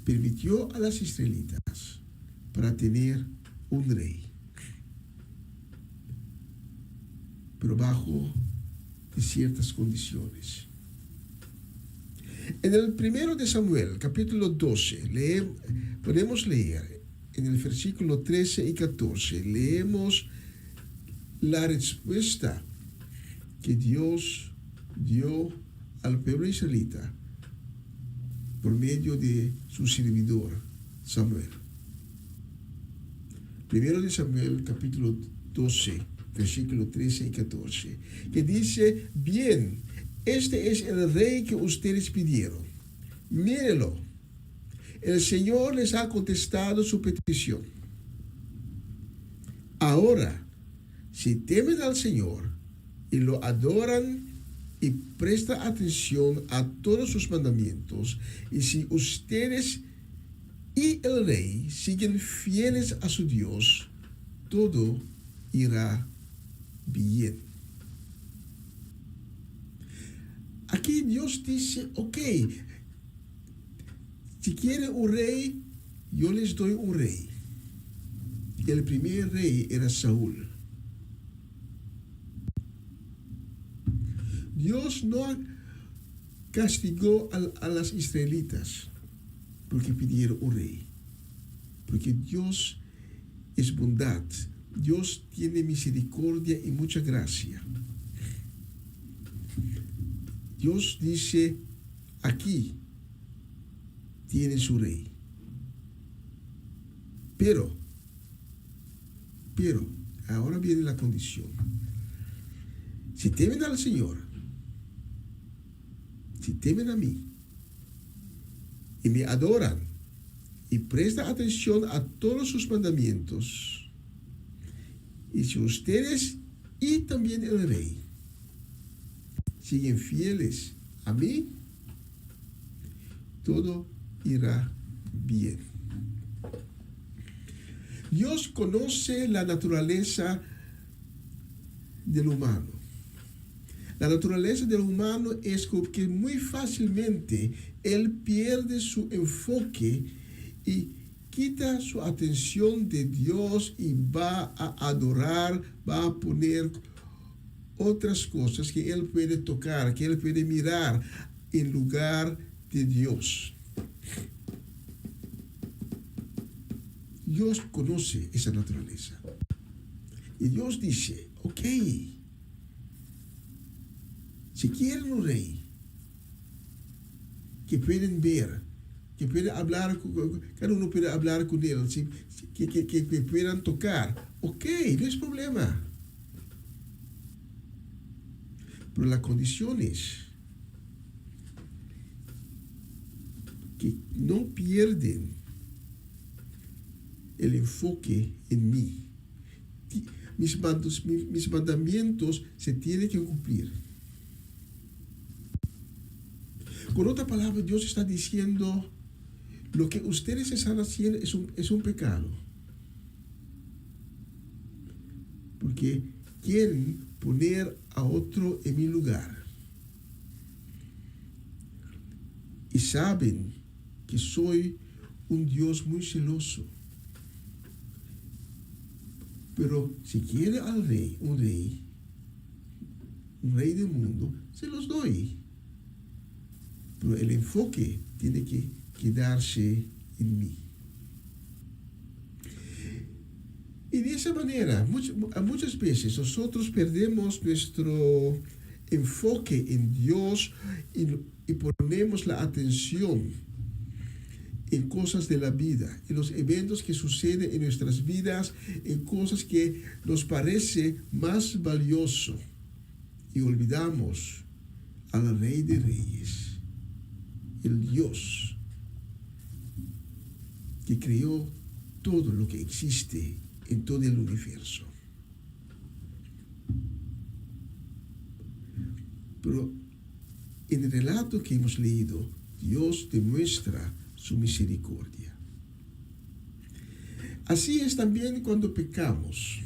permitió a las israelitas para tener un rey, pero bajo ciertas condiciones. En el 1 de Samuel, capítulo 12, podemos leer en el versículo 13 y 14, leemos la respuesta que Dios dio al pueblo israelita por medio de su servidor Samuel. 1 de Samuel, capítulo 12, versículo 13 y 14, que dice, bien, este es el rey que ustedes pidieron. Mírenlo. El Señor les ha contestado su petición. Ahora, si temen al Señor y lo adoran y prestan atención a todos sus mandamientos, y si ustedes y el rey siguen fieles a su Dios, todo irá bien. Aquí Dios dice, ok, si quieren un rey, yo les doy un rey. El primer rey era Saúl. Dios no castigó a las israelitas porque pidieron un rey, porque Dios es bondad, Dios tiene misericordia y mucha gracia. Dios dice, aquí tiene su rey. Pero, ahora viene la condición. Si temen al Señor, si temen a mí, y me adoran, y prestan atención a todos sus mandamientos, y si ustedes y también el rey siguen fieles a mí, todo irá bien. Dios conoce la naturaleza del humano. La naturaleza del humano es que muy fácilmente él pierde su enfoque y quita su atención de Dios y va a adorar, va a poner otras cosas que él puede tocar, que él puede mirar en lugar de Dios. Dios conoce esa naturaleza. Y Dios dice, ok, si quieren un rey, que pueden ver, que pueden hablar, cada uno puede hablar con él, que puedan tocar, ok, no es problema. Pero la condición es que no pierden el enfoque en mí. Mis mandamientos se tienen que cumplir. Con otra palabra, Dios está diciendo, lo que ustedes están haciendo es un pecado. Porque quieren poner a otro en mi lugar. Y saben que soy un Dios muy celoso. Pero si quiere al rey, un rey del mundo, se los doy. Pero el enfoque tiene que quedarse en mí. Y de esa manera, muchas veces nosotros perdemos nuestro enfoque en Dios y ponemos la atención en cosas de la vida, en los eventos que suceden en nuestras vidas, en cosas que nos parece más valioso, y olvidamos al Rey de Reyes, el Dios que creó todo lo que existe en todo el universo. Pero en el relato que hemos leído, Dios demuestra su misericordia. Así es también cuando pecamos.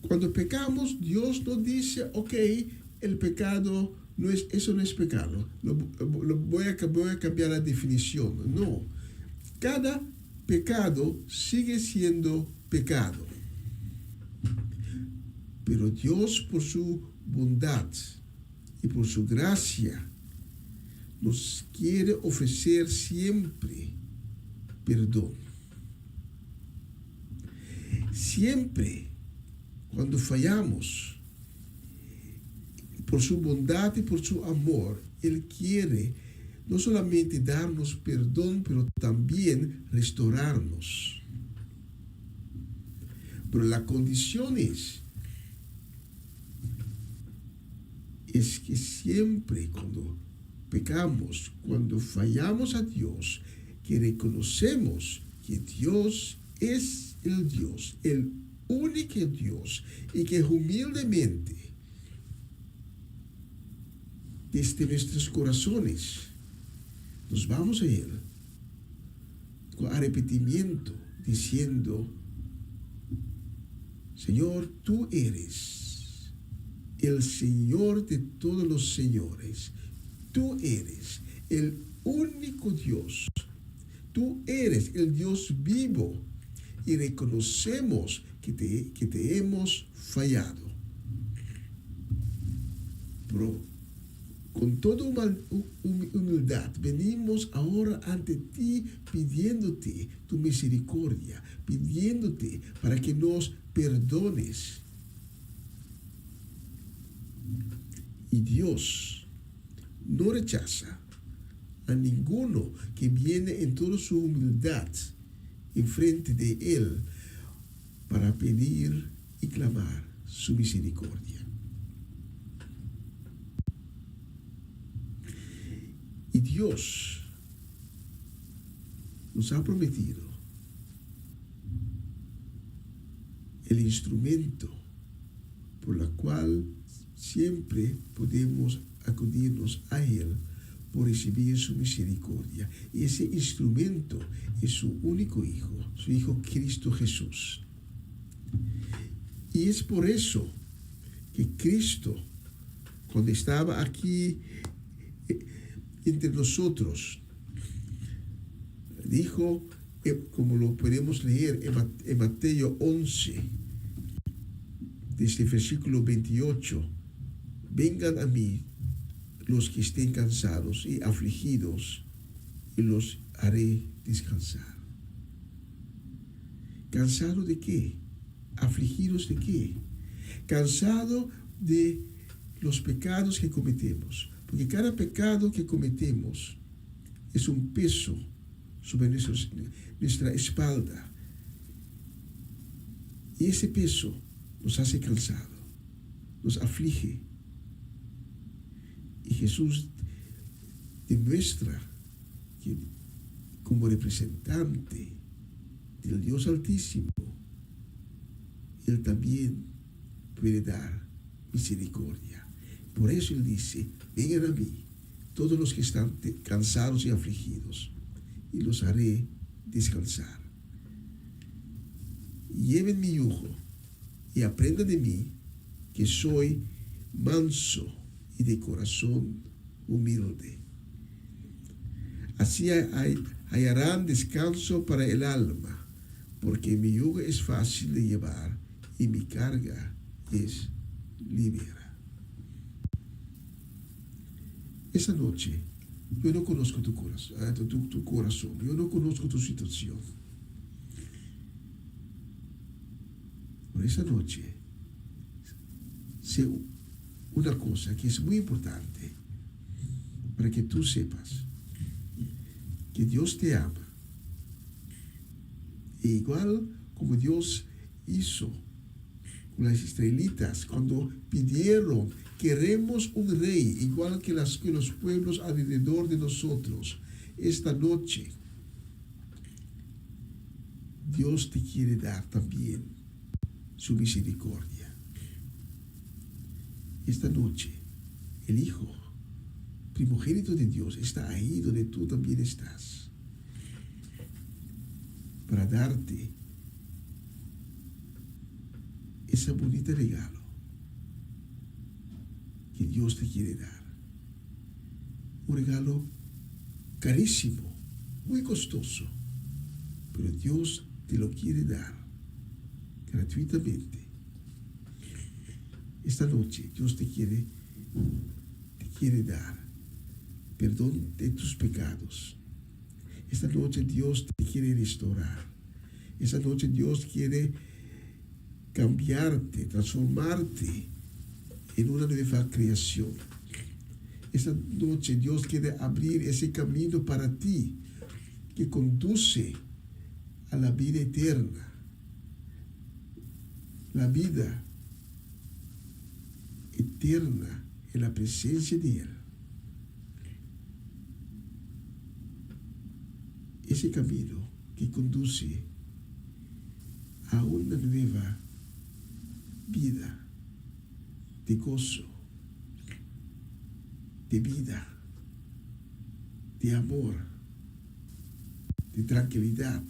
Cuando pecamos, Dios no dice, ok, el pecado eso no es pecado, voy a cambiar la definición. No, cada pecado sigue siendo pecado. Pero Dios, por su bondad y por su gracia, nos quiere ofrecer siempre perdón. Siempre, cuando fallamos, por su bondad y por su amor, Él quiere no solamente darnos perdón, pero también restaurarnos. Pero la condición es que siempre cuando pecamos, cuando fallamos a Dios, que reconocemos que Dios es el único Dios, y que humildemente, desde nuestros corazones, nos vamos a Él con arrepentimiento, diciendo, Señor, tú eres el Señor de todos los señores. Tú eres el único Dios. Tú eres el Dios vivo, y reconocemos que te hemos fallado. Pero con toda humildad venimos ahora ante ti pidiéndote tu misericordia, pidiéndote para que nos perdones. Y Dios no rechaza a ninguno que viene en toda su humildad enfrente de Él para pedir y clamar su misericordia. Y Dios nos ha prometido el instrumento por la cual siempre podemos acudirnos a Él por recibir su misericordia. Y ese instrumento es su único Hijo, su Hijo Cristo Jesús. Y es por eso que Cristo, cuando estaba aquí entre nosotros, dijo, como lo podemos leer en Mateo 11, desde el versículo 28, vengan a mí los que estén cansados y afligidos, y los haré descansar. ¿Cansado de qué? ¿Afligidos de qué? Cansado de los pecados que cometemos. Porque cada pecado que cometemos es un peso sobre nuestra espalda. Y ese peso nos hace cansado, nos aflige. Y Jesús demuestra que como representante del Dios Altísimo, Él también puede dar misericordia. Por eso Él dice, vengan a mí, todos los que están cansados y afligidos, y los haré descansar. Lleven mi yugo y aprendan de mí, que soy manso y de corazón humilde. Así hallarán descanso para el alma, porque mi yugo es fácil de llevar y mi carga es ligera. Esa noche, yo no conozco tu corazón, yo no conozco tu situación, Por esa noche, sé una cosa que es muy importante para que tú sepas que Dios te ama. E igual como Dios hizo con las israelitas cuando pidieron, queremos un rey, igual que los pueblos alrededor de nosotros, esta noche Dios te quiere dar también su misericordia. Esta noche el Hijo primogénito de Dios está ahí donde tú también estás, para darte ese bonito regalo que Dios te quiere dar. Un regalo carísimo, muy costoso, pero Dios te lo quiere dar gratuitamente. Esta noche Dios te quiere dar perdón de tus pecados. Esta noche Dios te quiere restaurar. Esta noche Dios quiere cambiarte, transformarte en una nueva creación. Esta noche Dios quiere abrir ese camino para ti que conduce a la vida eterna, la vida eterna en la presencia de Él. Ese camino que conduce a una nueva vida de gozo, de vida, de amor, de tranquilidad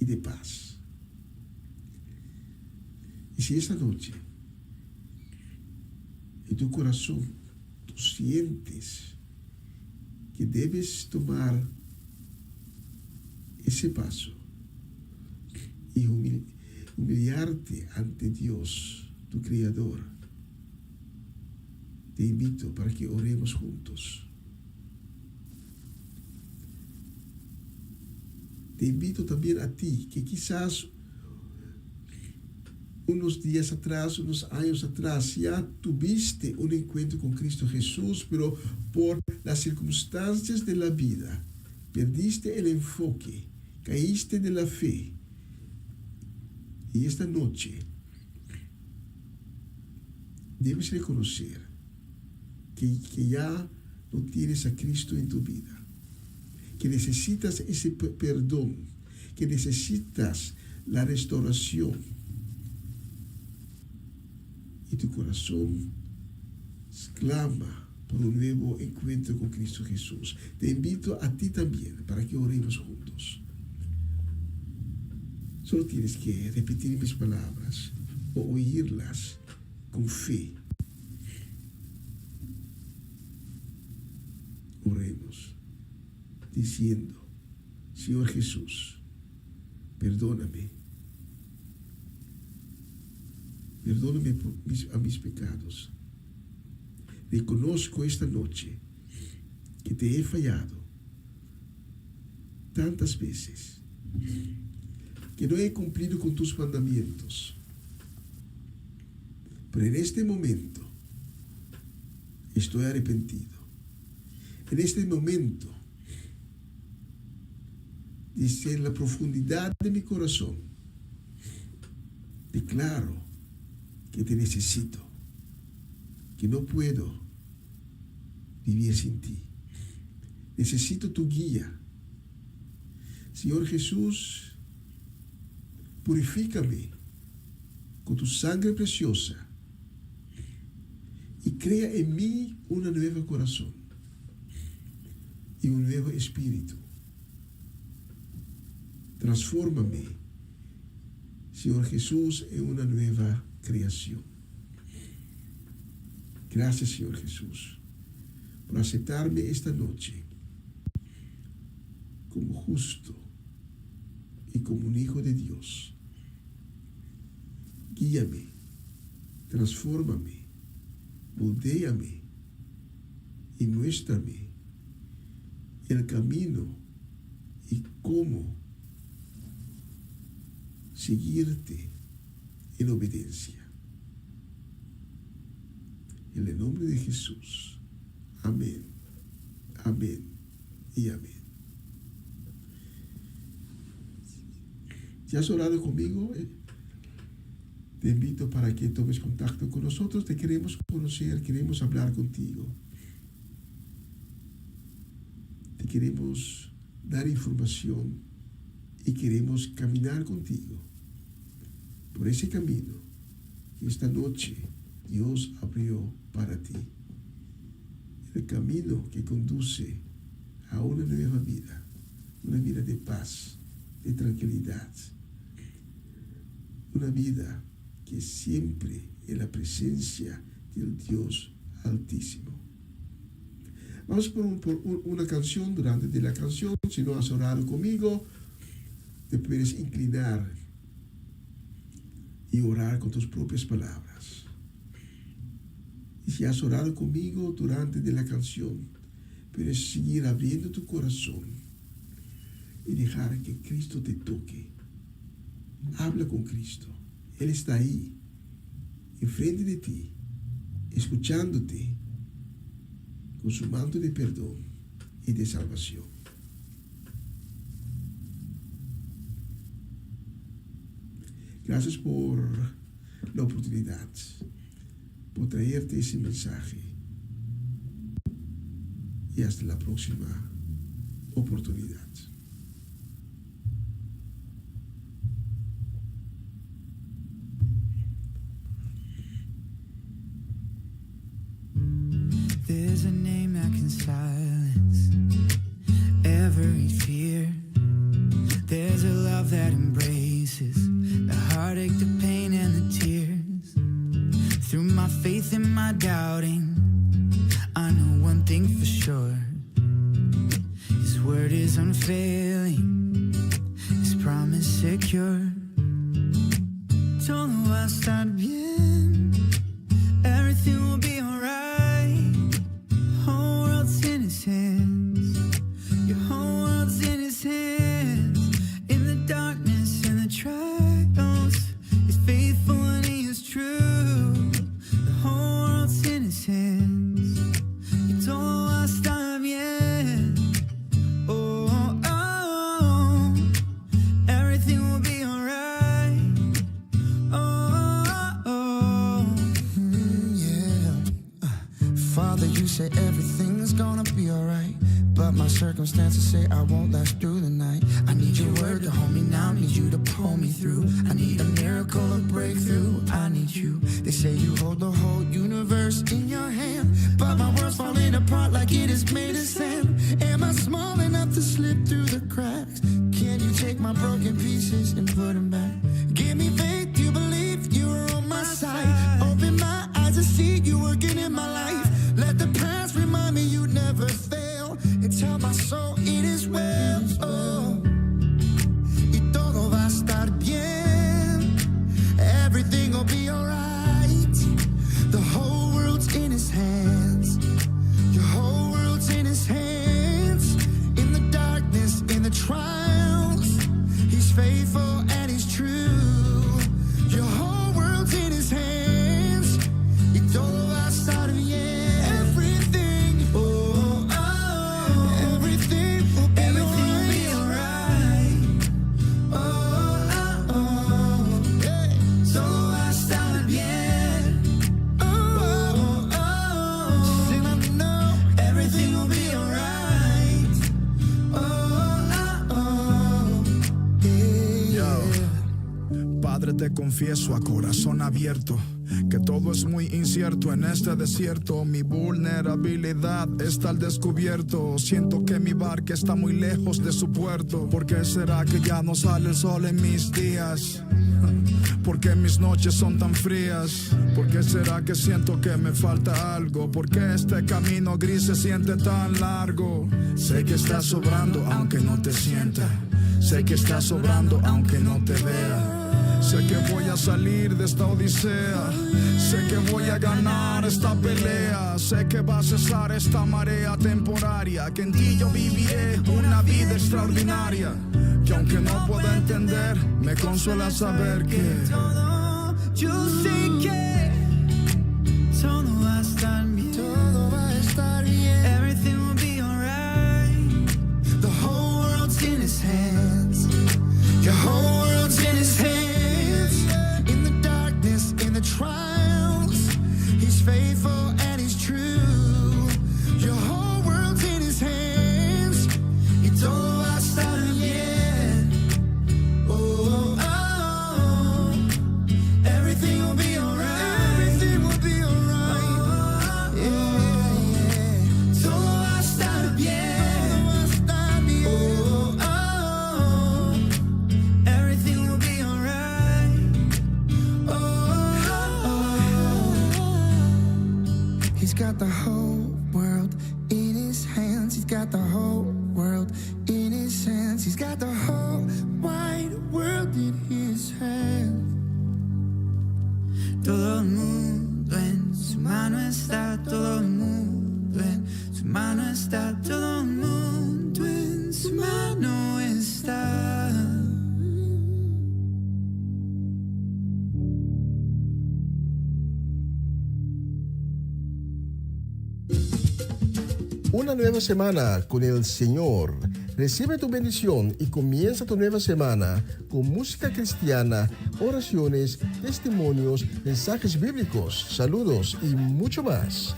y de paz. Y si esta noche en tu corazón tú sientes que debes tomar ese paso y humillarte ante Dios, tu Creador, te invito para que oremos juntos. Te invito también a ti, que quizás unos días atrás, unos años atrás, ya tuviste un encuentro con Cristo Jesús, pero por las circunstancias de la vida, perdiste el enfoque, caíste de la fe. Y esta noche debes reconocer que ya no tienes a Cristo en tu vida, que necesitas ese perdón, que necesitas la restauración. Y tu corazón clama por un nuevo encuentro con Cristo Jesús. Te invito a ti también para que oremos juntos. Solo tienes que repetir mis palabras o oírlas con fe. Oremos diciendo: Señor Jesús, perdóname. Perdóname a mis pecados. Reconozco esta noche que te he fallado tantas veces, que no he cumplido con tus mandamientos. Pero en este momento estoy arrepentido. En este momento, desde la profundidad de mi corazón, declaro que te necesito, que no puedo vivir sin ti. Necesito tu guía. Señor Jesús, purifícame con tu sangre preciosa y crea en mí un nuevo corazón y un nuevo espíritu. Transfórmame, Señor Jesús, en una nueva creación. Gracias, Señor Jesús, por aceptarme esta noche como justo y como un hijo de Dios. Guíame, transfórmame, moldéame y muéstrame el camino y cómo seguirte en obediencia. En el nombre de Jesús. Amén. Amén y amén. Si has orado conmigo, te invito para que tomes contacto con nosotros. Te queremos conocer, queremos hablar contigo. Te queremos dar información y queremos caminar contigo por ese camino que esta noche Dios abrió para ti. El camino que conduce a una nueva vida de paz, de tranquilidad, una vida que siempre en la presencia del Dios Altísimo. Vamos por una canción. Durante la canción, si no has orado conmigo, te puedes inclinar y orar con tus propias palabras. Y si has orado conmigo durante la canción, puedes seguir abriendo tu corazón y dejar que Cristo te toque. Habla con Cristo. Él está ahí, enfrente de ti, escuchándote, con su manto de perdón y de salvación. Gracias por la oportunidad, por traerte ese mensaje. Y hasta la próxima oportunidad. There's a name that can silence every fear. There's a love that embraces the heartache, the pain, and the tears. Through my faith and my doubting, I know one thing for sure. His word is unfailing, His promise secure. Todo va a estar bien, everything will be alright. Whole world's in His hands, your whole world's in His hands. In the darkness and the trials, He's faithful and He is true. The whole world's in His hands, y todo va a estar bien. Oh, oh, oh, everything will be alright. Oh, oh, oh. Yeah. Father, you say everything's gonna be alright, but my circumstances say I won't last through the night. I need your word to hold me now, need you to pull me through. I need a miracle, a breakthrough, I need you. They say you hold the whole universe in your hand, but my world's falling apart like it is made of sand. Am I small enough to slip through the cracks? Can you take my broken pieces and put them back? Give me faith, you believe you are on my side. Open my eyes to see you working in my life. Let the past remind me you never fail, and tell my soul it is well. Oh, y todo va a estar bien, everything will be alright. The whole world's in His hands, your whole world's in His hands. In the darkness, in the trials, He's faithful and He's true. Your whole world's in His hands, y todo va a estar bien. Everything, oh, oh, everything will be alright. Oh, oh, oh, hey. Todo va a estar bien. Oh, oh, oh, sing I know everything will be alright. Oh, oh, oh, yeah. Padre, te confieso a corazón abierto que todo es muy incierto en este desierto. Mi vulnerabilidad está al descubierto. Siento que mi barca está muy lejos de su puerto. ¿Por qué será que ya no sale el sol en mis días? ¿Por qué mis noches son tan frías? ¿Por qué será que siento que me falta algo? ¿Por qué este camino gris se siente tan largo? Sé que estás sobrando aunque no te sienta. Sé que estás sobrando aunque no te vea. Sé que voy a salir de esta odisea. Sé que voy a ganar esta pelea. Sé que va a cesar esta marea temporaria. Que en ti yo viviré una vida extraordinaria. Que aunque no pueda entender, me consuela saber que todo Yo sé que todo va a estar bien. Todo va a estar bien. Everything will be alright. The whole world's in his hands. Your whole world's in his hands. In the darkness, in the trials, he's faithful and he's true. Your whole world's in his hands. Y todo va a estar bien. Oh, oh, oh. Everything will be alright. Everything will be alright. Yeah, yeah. Todo va a estar bien. Todo va a estar bien. Oh, oh, oh. Everything will be alright. He's got the whole world in his hands. He's got the whole world in his hands. He's got the whole wide world in his hands. Todo el mundo en su mano está, todo el mundo en su mano está, todo el mundo en su mano está. Una nueva semana con el Señor. Recibe tu bendición y comienza tu nueva semana con música cristiana, oraciones, testimonios, mensajes bíblicos, saludos y mucho más.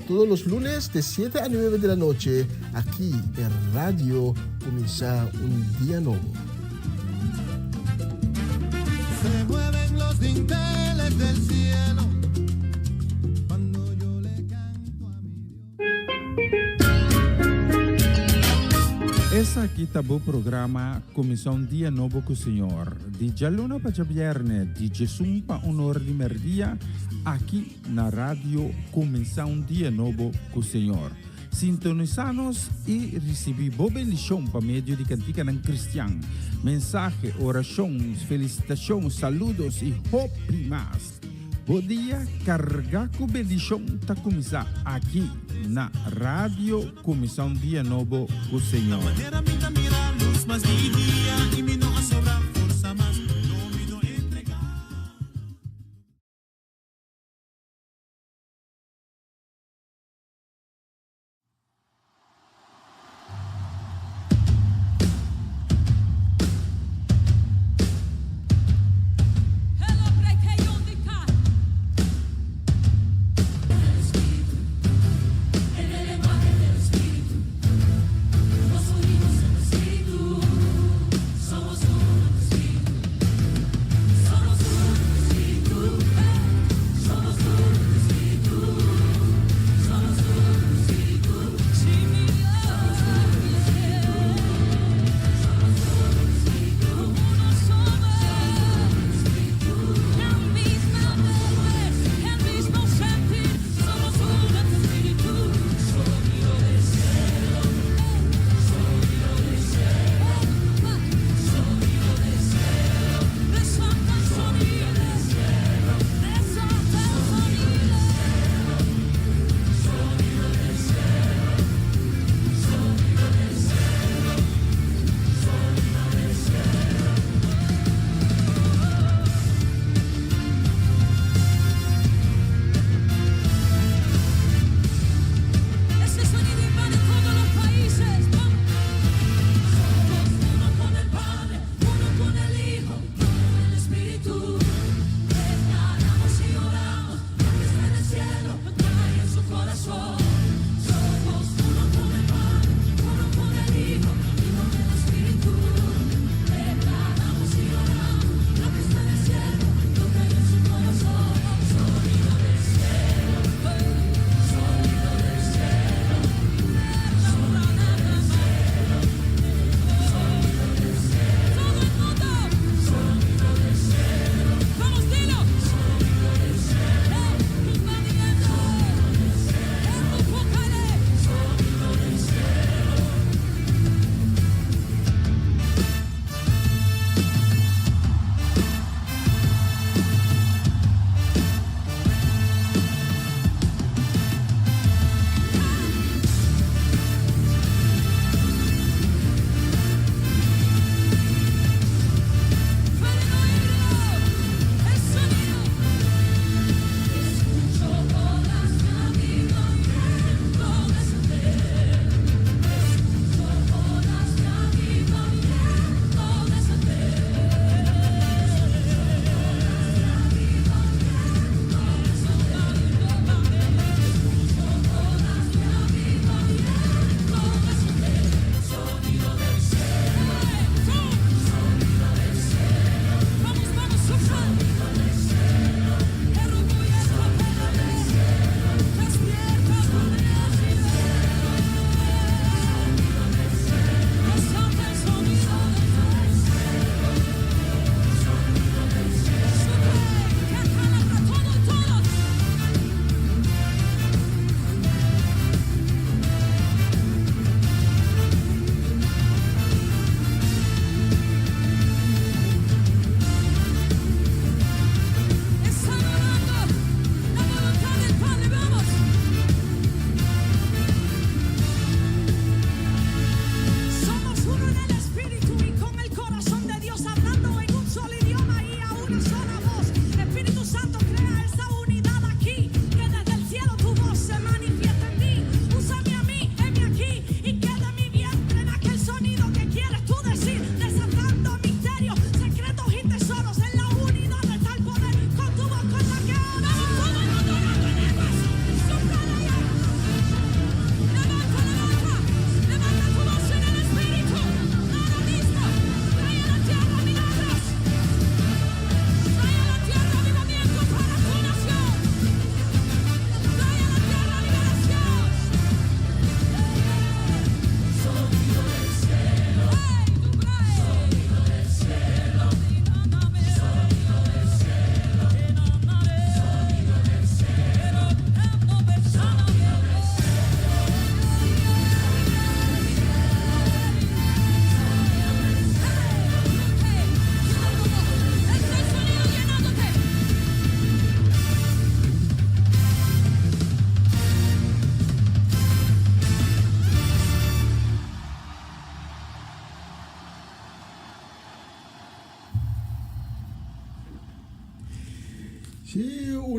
Todos los lunes de 7 a 9 de la noche, aquí en Radio Comienza un Día Nuevo. Se mueven los dinteles del cielo cuando yo le canto a mi Dios. Essa aqui tá o programa Comissão Dia Novo com o Senhor. De Jaluna para Viernes, de Jesus para Honor de Merdia, aqui na rádio Comissão Dia Novo com o Senhor. Sintonizanos e recebi boa bendição para meio de cantiga ng Cristian. Mensagem, orações, felicitações, saludos e hope mais. Bom dia, carga com bendição tá começar aqui na rádio Comissão Dia Novo com o Senhor.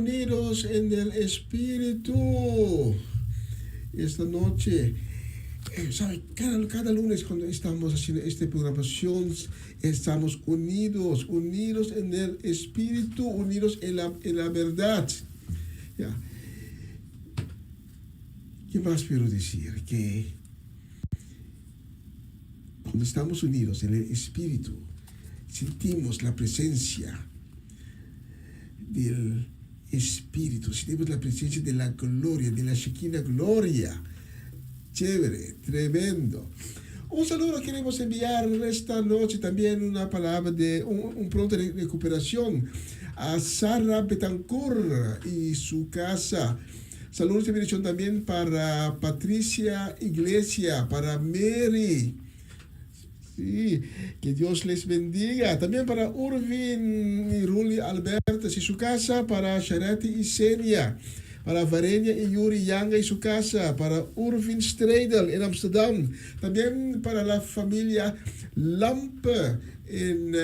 unidos en el Espíritu. Esta noche, ¿sabe? Cada lunes cuando estamos haciendo esta programación, estamos unidos en el Espíritu, unidos en la verdad. Ya. ¿Qué más quiero decir? Que cuando estamos unidos en el Espíritu, sentimos la presencia del Espíritu, sentimos la presencia de la gloria, de la Shekinah gloria. Chévere, tremendo. Un saludo queremos enviar esta noche también una palabra de un pronta recuperación a Sara Betancourt y su casa. Saludos de bendición también para Patricia Iglesia, para Mary. Sí, que Dios les bendiga. También para Urvin y Ruli Albertas y su casa, para Sharati y Senia, para Varenia y Yuri Yanga y su casa, para Urvin Streidel en Amsterdam, también para la familia Lampe en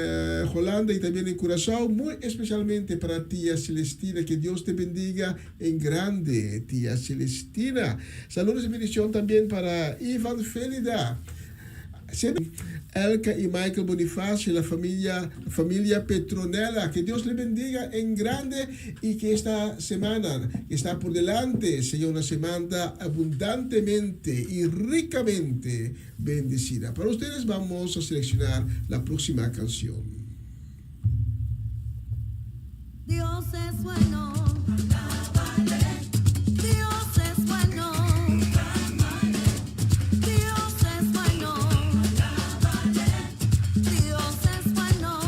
Holanda y también en Curaçao, muy especialmente para tía Celestina, que Dios te bendiga en grande, tía Celestina. Saludos y bendición también para Ivan Felida, Elka y Michael Bonifacio, la familia Petronella, que Dios le bendiga en grande y que esta semana que está por delante sea una semana abundantemente y ricamente bendecida. Para ustedes vamos a seleccionar la próxima canción. Dios es bueno. Dios es bueno. Dios es bueno. Dios es bueno. Dios es bueno.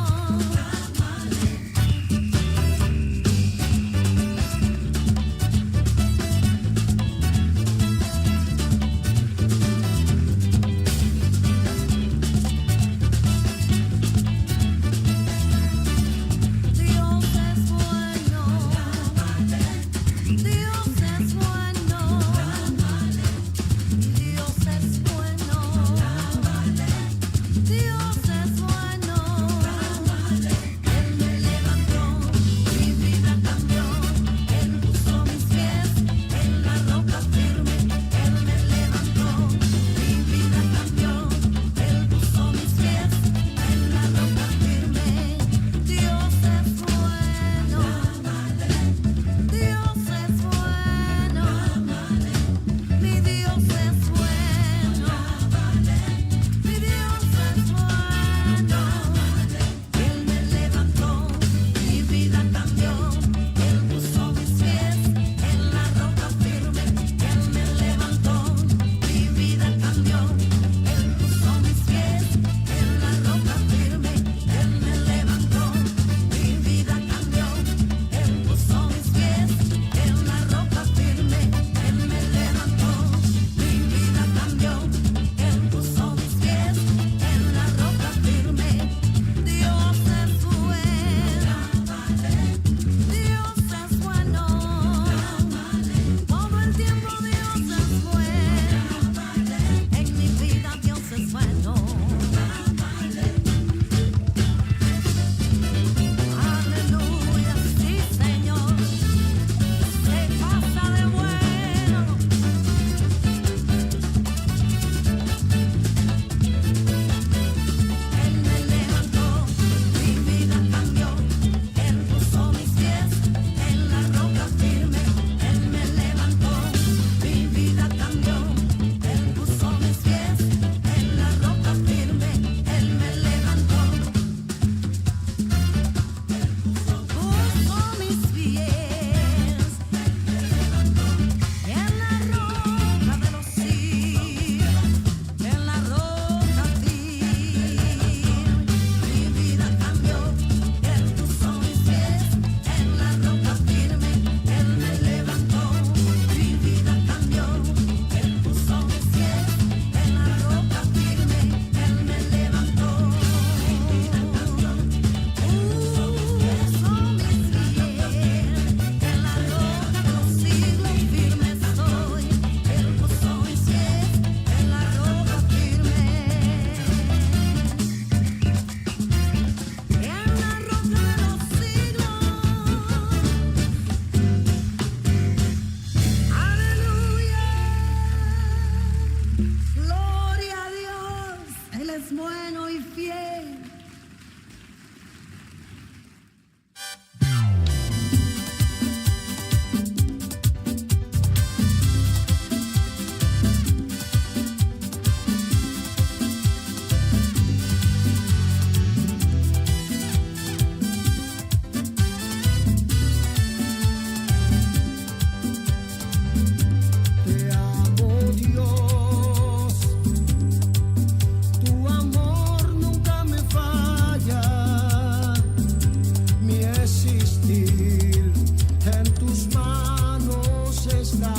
está.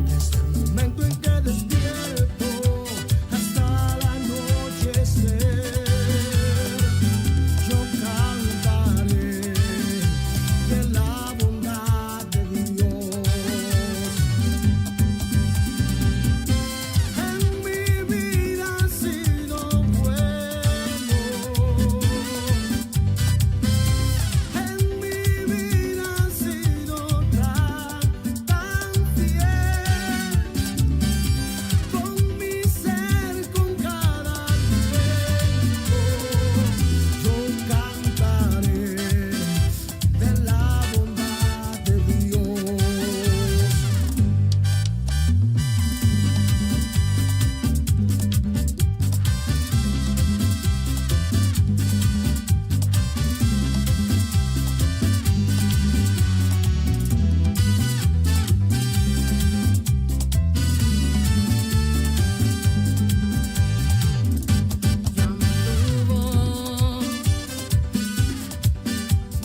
Desde el momento en que despierto hasta el anochecer, yo cantaré de la bondad de Dios. En mi vida ha sido bueno, en mi vida ha sido tan fiel, con mi ser, con cada aliento, yo cantaré de la bondad de Dios.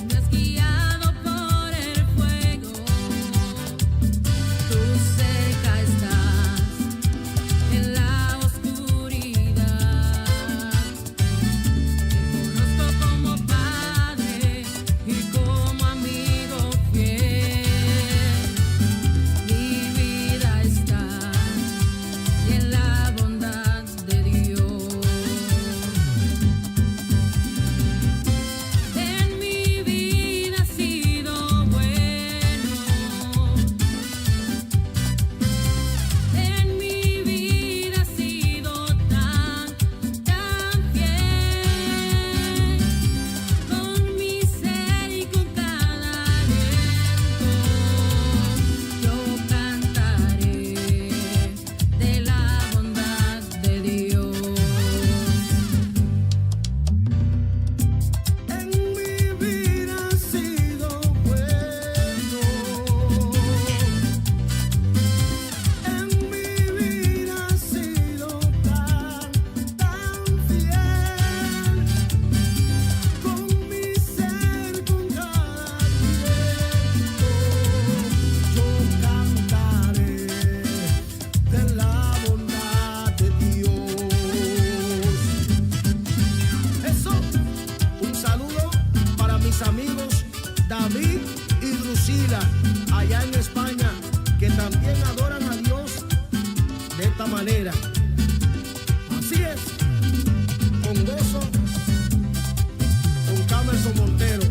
Me has guiado por el fuego, tú cerca estás en la oscuridad. Te conozco como padre y como amigo fiel. Mi vida está en la bondad de Dios. En mi vida ha sido bueno, en mi vida ha sido tan fiel, con mi ser y con cada aliento, yo cantaré de la bondad de Dios. En mi vida ha sido bueno, en mi vida ha sido tan fiel, con mi ser, con cada aliento, yo cantaré de la bondad de Dios. Eso, un saludo para mis amigos David y Drusila allá en España, que también adoran a Dios de esta manera. Así es, con gozo, con Camerson Montero.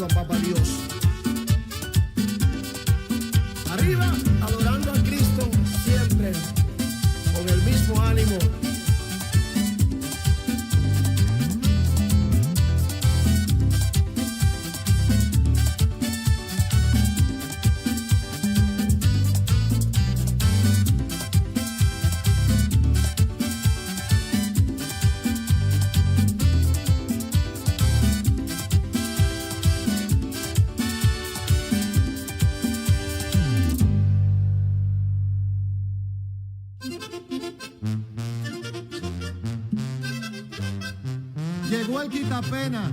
arriba, papá Dios. Arriba, adorando a Cristo siempre, con el mismo ánimo. Llegó el quitapena.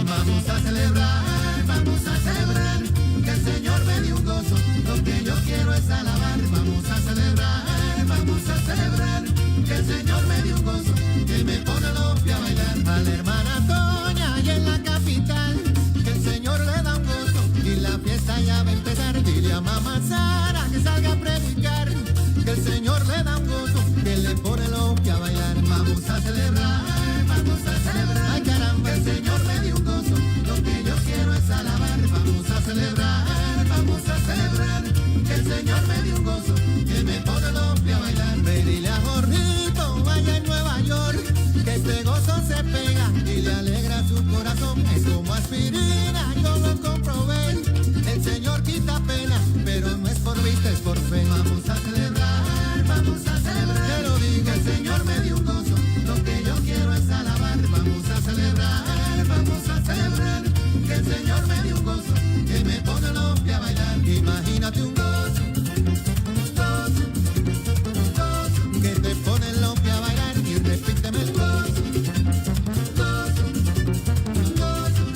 Vamos a celebrar que el Señor me dio un gozo. Lo que yo quiero es alabar. Vamos a celebrar que el Señor me dio un gozo, que me pone los pies a bailar. A la hermana Toña y en la capital, que el Señor le da un gozo y la fiesta ya va a empezar. Dile a mamá Sara que salga a predicar, que el Señor le da un gozo, que le pone los pies a bailar. Vamos a celebrar, ay caramba, el Señor me dio un gozo, lo que yo quiero es alabar. Vamos a celebrar, que el Señor me dio un gozo, que me pone los pies a bailar. Ve, dile a Jorgito, vaya en Nueva York, que este gozo se pega y le alegra su corazón. Es como aspirina, yo lo comprobé. El Señor quita pena, pero no es por vista, es por fe. Vamos a celebrar, te lo digo, el Señor me dio un gozo, lo que yo quiero es alabar. Vamos a celebrar, que el Señor me dio un gozo, que me pone los pies a bailar. Imagínate un gozo, que te pone los pies a bailar y repíteme el gozo,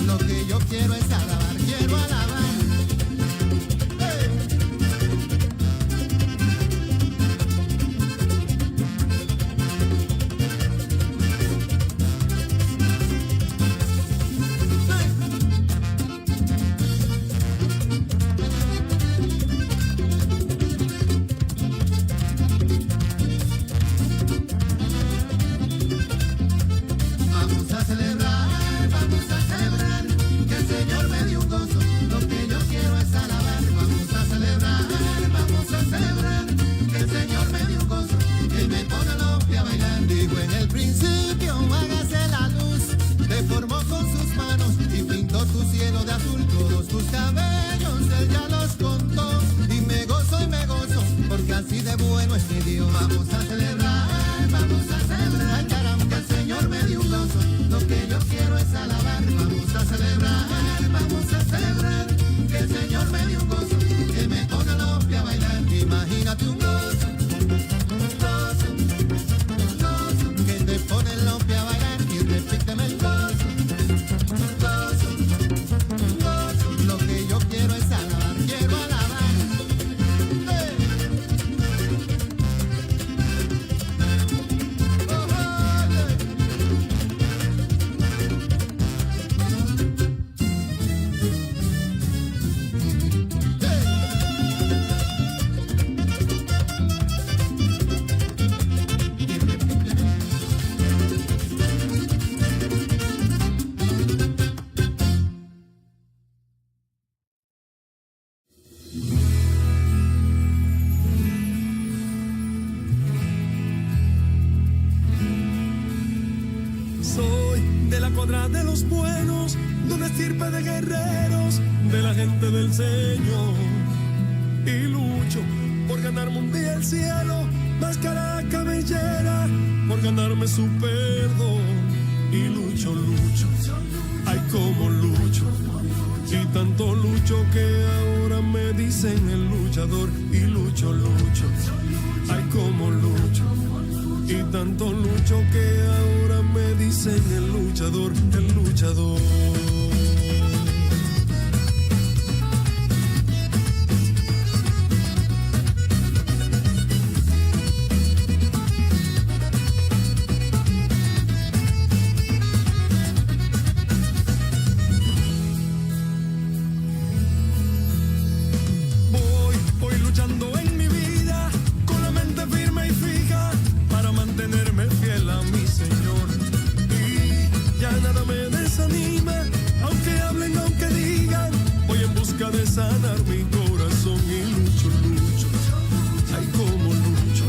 lo que yo quiero es alabar, quiero alabar. Hey. Vamos a celebrar, que el Señor me dio un gozo, lo que yo quiero es alabar. Vamos a celebrar, que el Señor me dio un gozo, que me pone los pies a bailar. Digo en el principio, hágase la luz, te formó con sus manos y pintó tu cielo de azul. Todos tus cabellos Él ya los contó, y me gozo, porque así de bueno es mi Dios. Vamos a celebrar, ay caramba, que el Señor me dio un gozo, lo que yo quiero es alabar. Vamos a celebrar, que el Señor me dio un gozo, que me pone los pies a bailar. Imagínate un gozo, que te pone los pies a bailar y repíteme el gozo, lo que yo quiero es alabar, quiero alabar. Hey. Oh, Soy de la cuadra de los buenos, de una estirpe de guerreros, de la gente del Señor. Y lucho por ganarme un día el cielo, máscara cabellera, por ganarme su perdón. Y lucho, ay como lucho, y tanto lucho que ahora me dicen el luchador. Y lucho, ay como lucho, y tanto lucho que ahora me dicen el luchador, el luchador. ya nada me desanima, aunque hablen, aunque digan, voy en busca de sanar mi corazón y lucho, lucho, ay como lucho,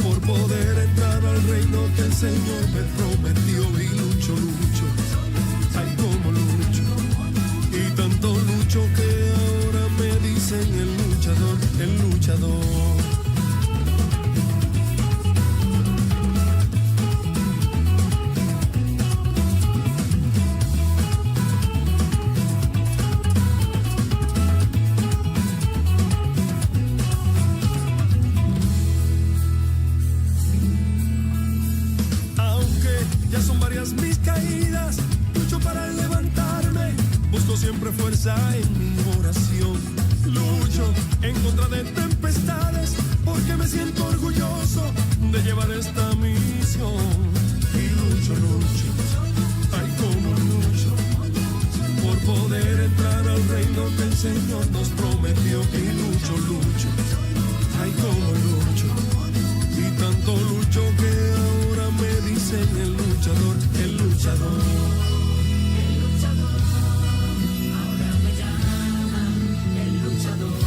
por poder entrar al reino que el Señor me prometió y lucho, lucho, ay como lucho, y tanto lucho que ahora me dicen el luchador, el luchador. Mis caídas, lucho para levantarme, busco siempre fuerza en mi oración, lucho en contra de tempestades, porque me siento orgulloso de llevar esta misión, y lucho, lucho, ay como lucho, por poder entrar al reino que el Señor nos prometió, y lucho, lucho, ay como lucho, y tanto lucho que ahora me dicen el luchador, el luchador. El luchador, ahora me llaman el luchador,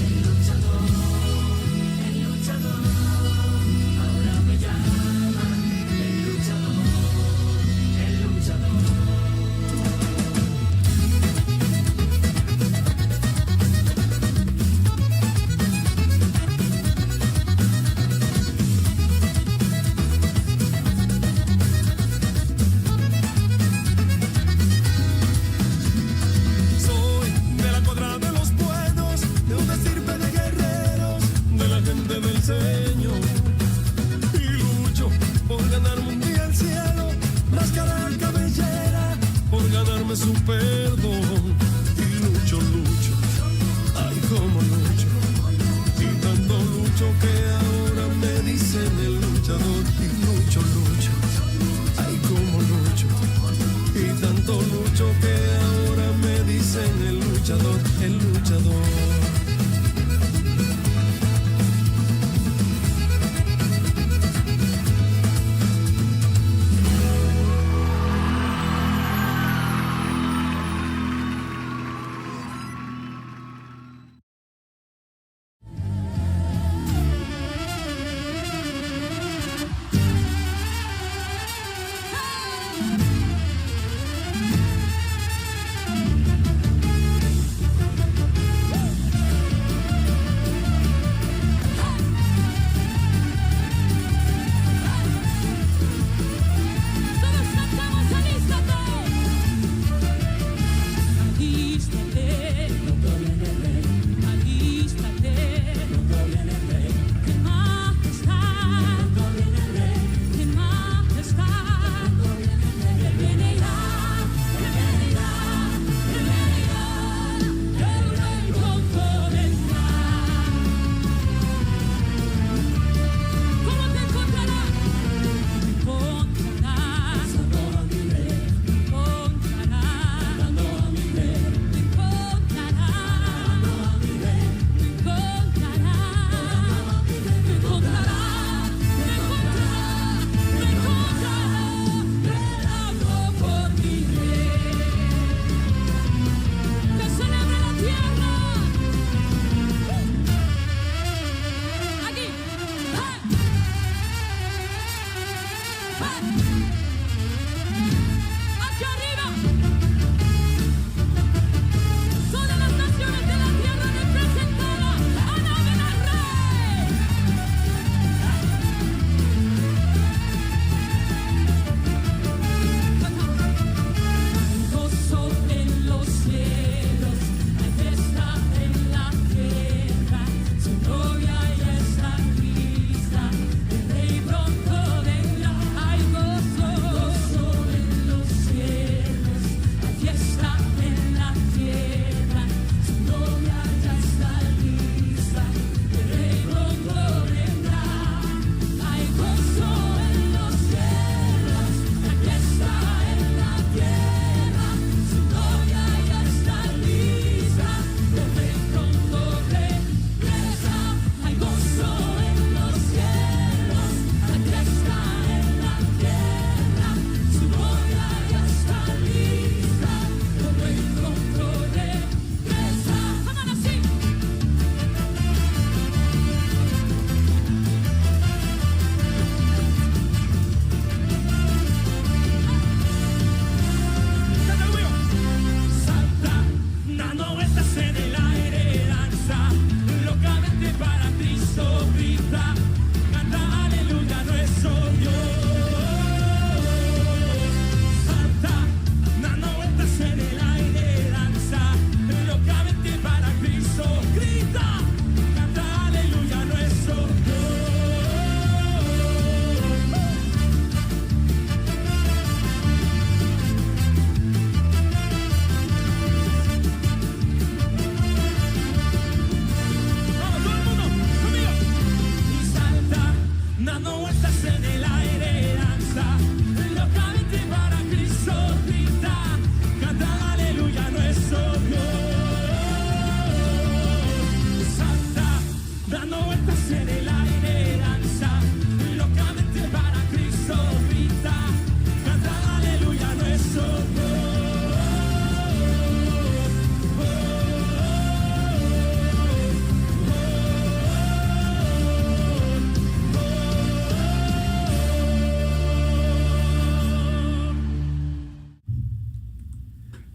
el luchador, el luchador, ahora me llaman el luchador, el luchador. Señor, y lucho por ganarme un día el cielo, máscara, cabellera, por ganarme su perdón, y lucho, lucho, ay como lucho, y tanto lucho que ahora me dicen el luchador, y lucho, lucho, ay como lucho, y tanto lucho que ahora me dicen el luchador, el luchador.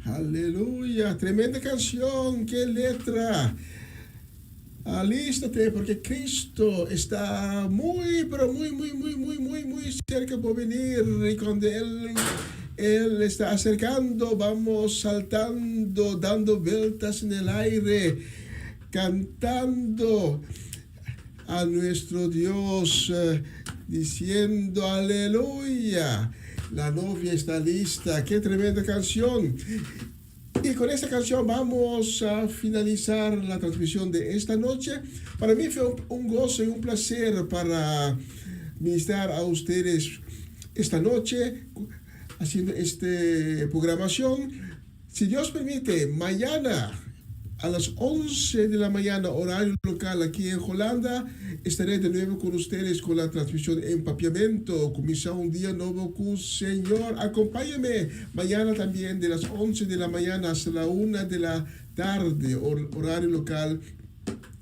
Aleluya, tremenda canción, qué letra. Alístate porque Cristo está muy, pero muy cerca por venir. Y cuando Él está acercando, vamos saltando, dando vueltas en el aire, cantando a nuestro Dios, diciendo aleluya. La novia está lista. Qué tremenda canción. Y con esta canción vamos a finalizar la transmisión de esta noche. Para mí fue un gozo y un placer para ministrar a ustedes esta noche haciendo esta programación. Si Dios permite, mañana a las 11 de la mañana, horario local aquí en Holanda, estaré de nuevo con ustedes con la transmisión Empapiamento, Comisión Un Día Nuevo con Señor. Acompáñame mañana también de las 11 de la mañana hasta la 1 de la tarde, horario local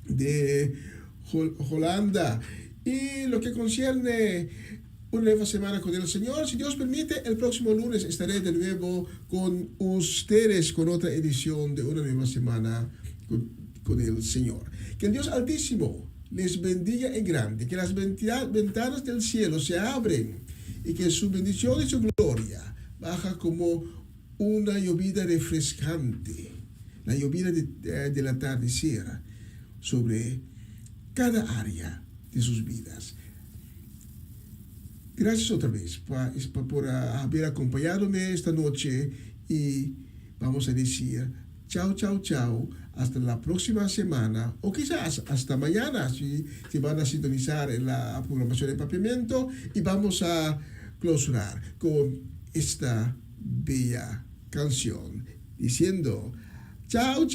de Holanda. Y lo que concierne una nueva semana con el Señor, si Dios permite, el próximo lunes estaré de nuevo con ustedes con otra edición de una nueva semana con el Señor. Que el Dios Altísimo les bendiga en grande, que las ventanas del cielo se abren y que su bendición y su gloria baja como una llovida refrescante, la llovida del atardecer sobre cada área de sus vidas. Gracias otra vez por haber acompañadome esta noche y vamos a decir chao, hasta la próxima semana o quizás hasta mañana si van a sintonizar en la programación de Empapiamento, y vamos a clausurar con esta bella canción diciendo chao,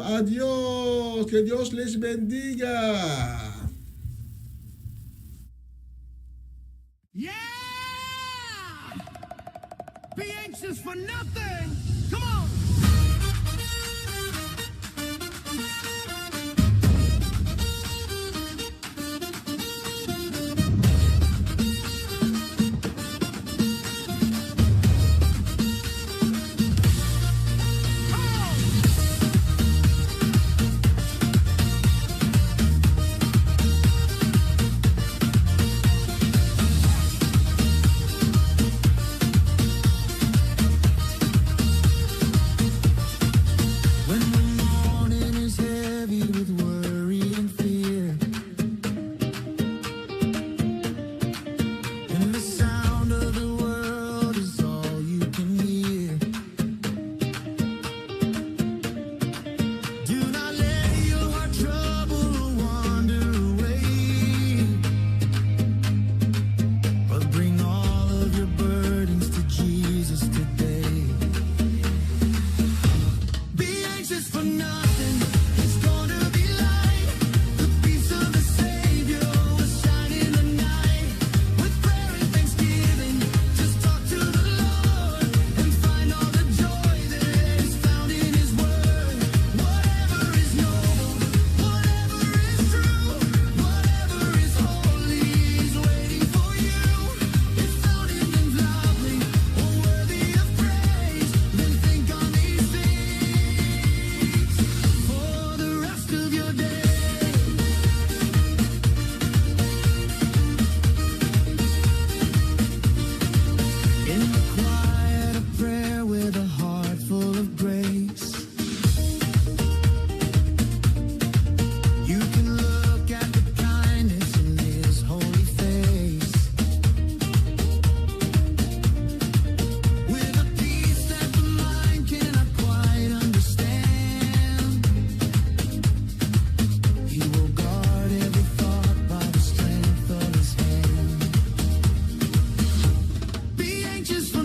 adiós, que Dios les bendiga. Yeah! Be anxious for nothing. Come on. Just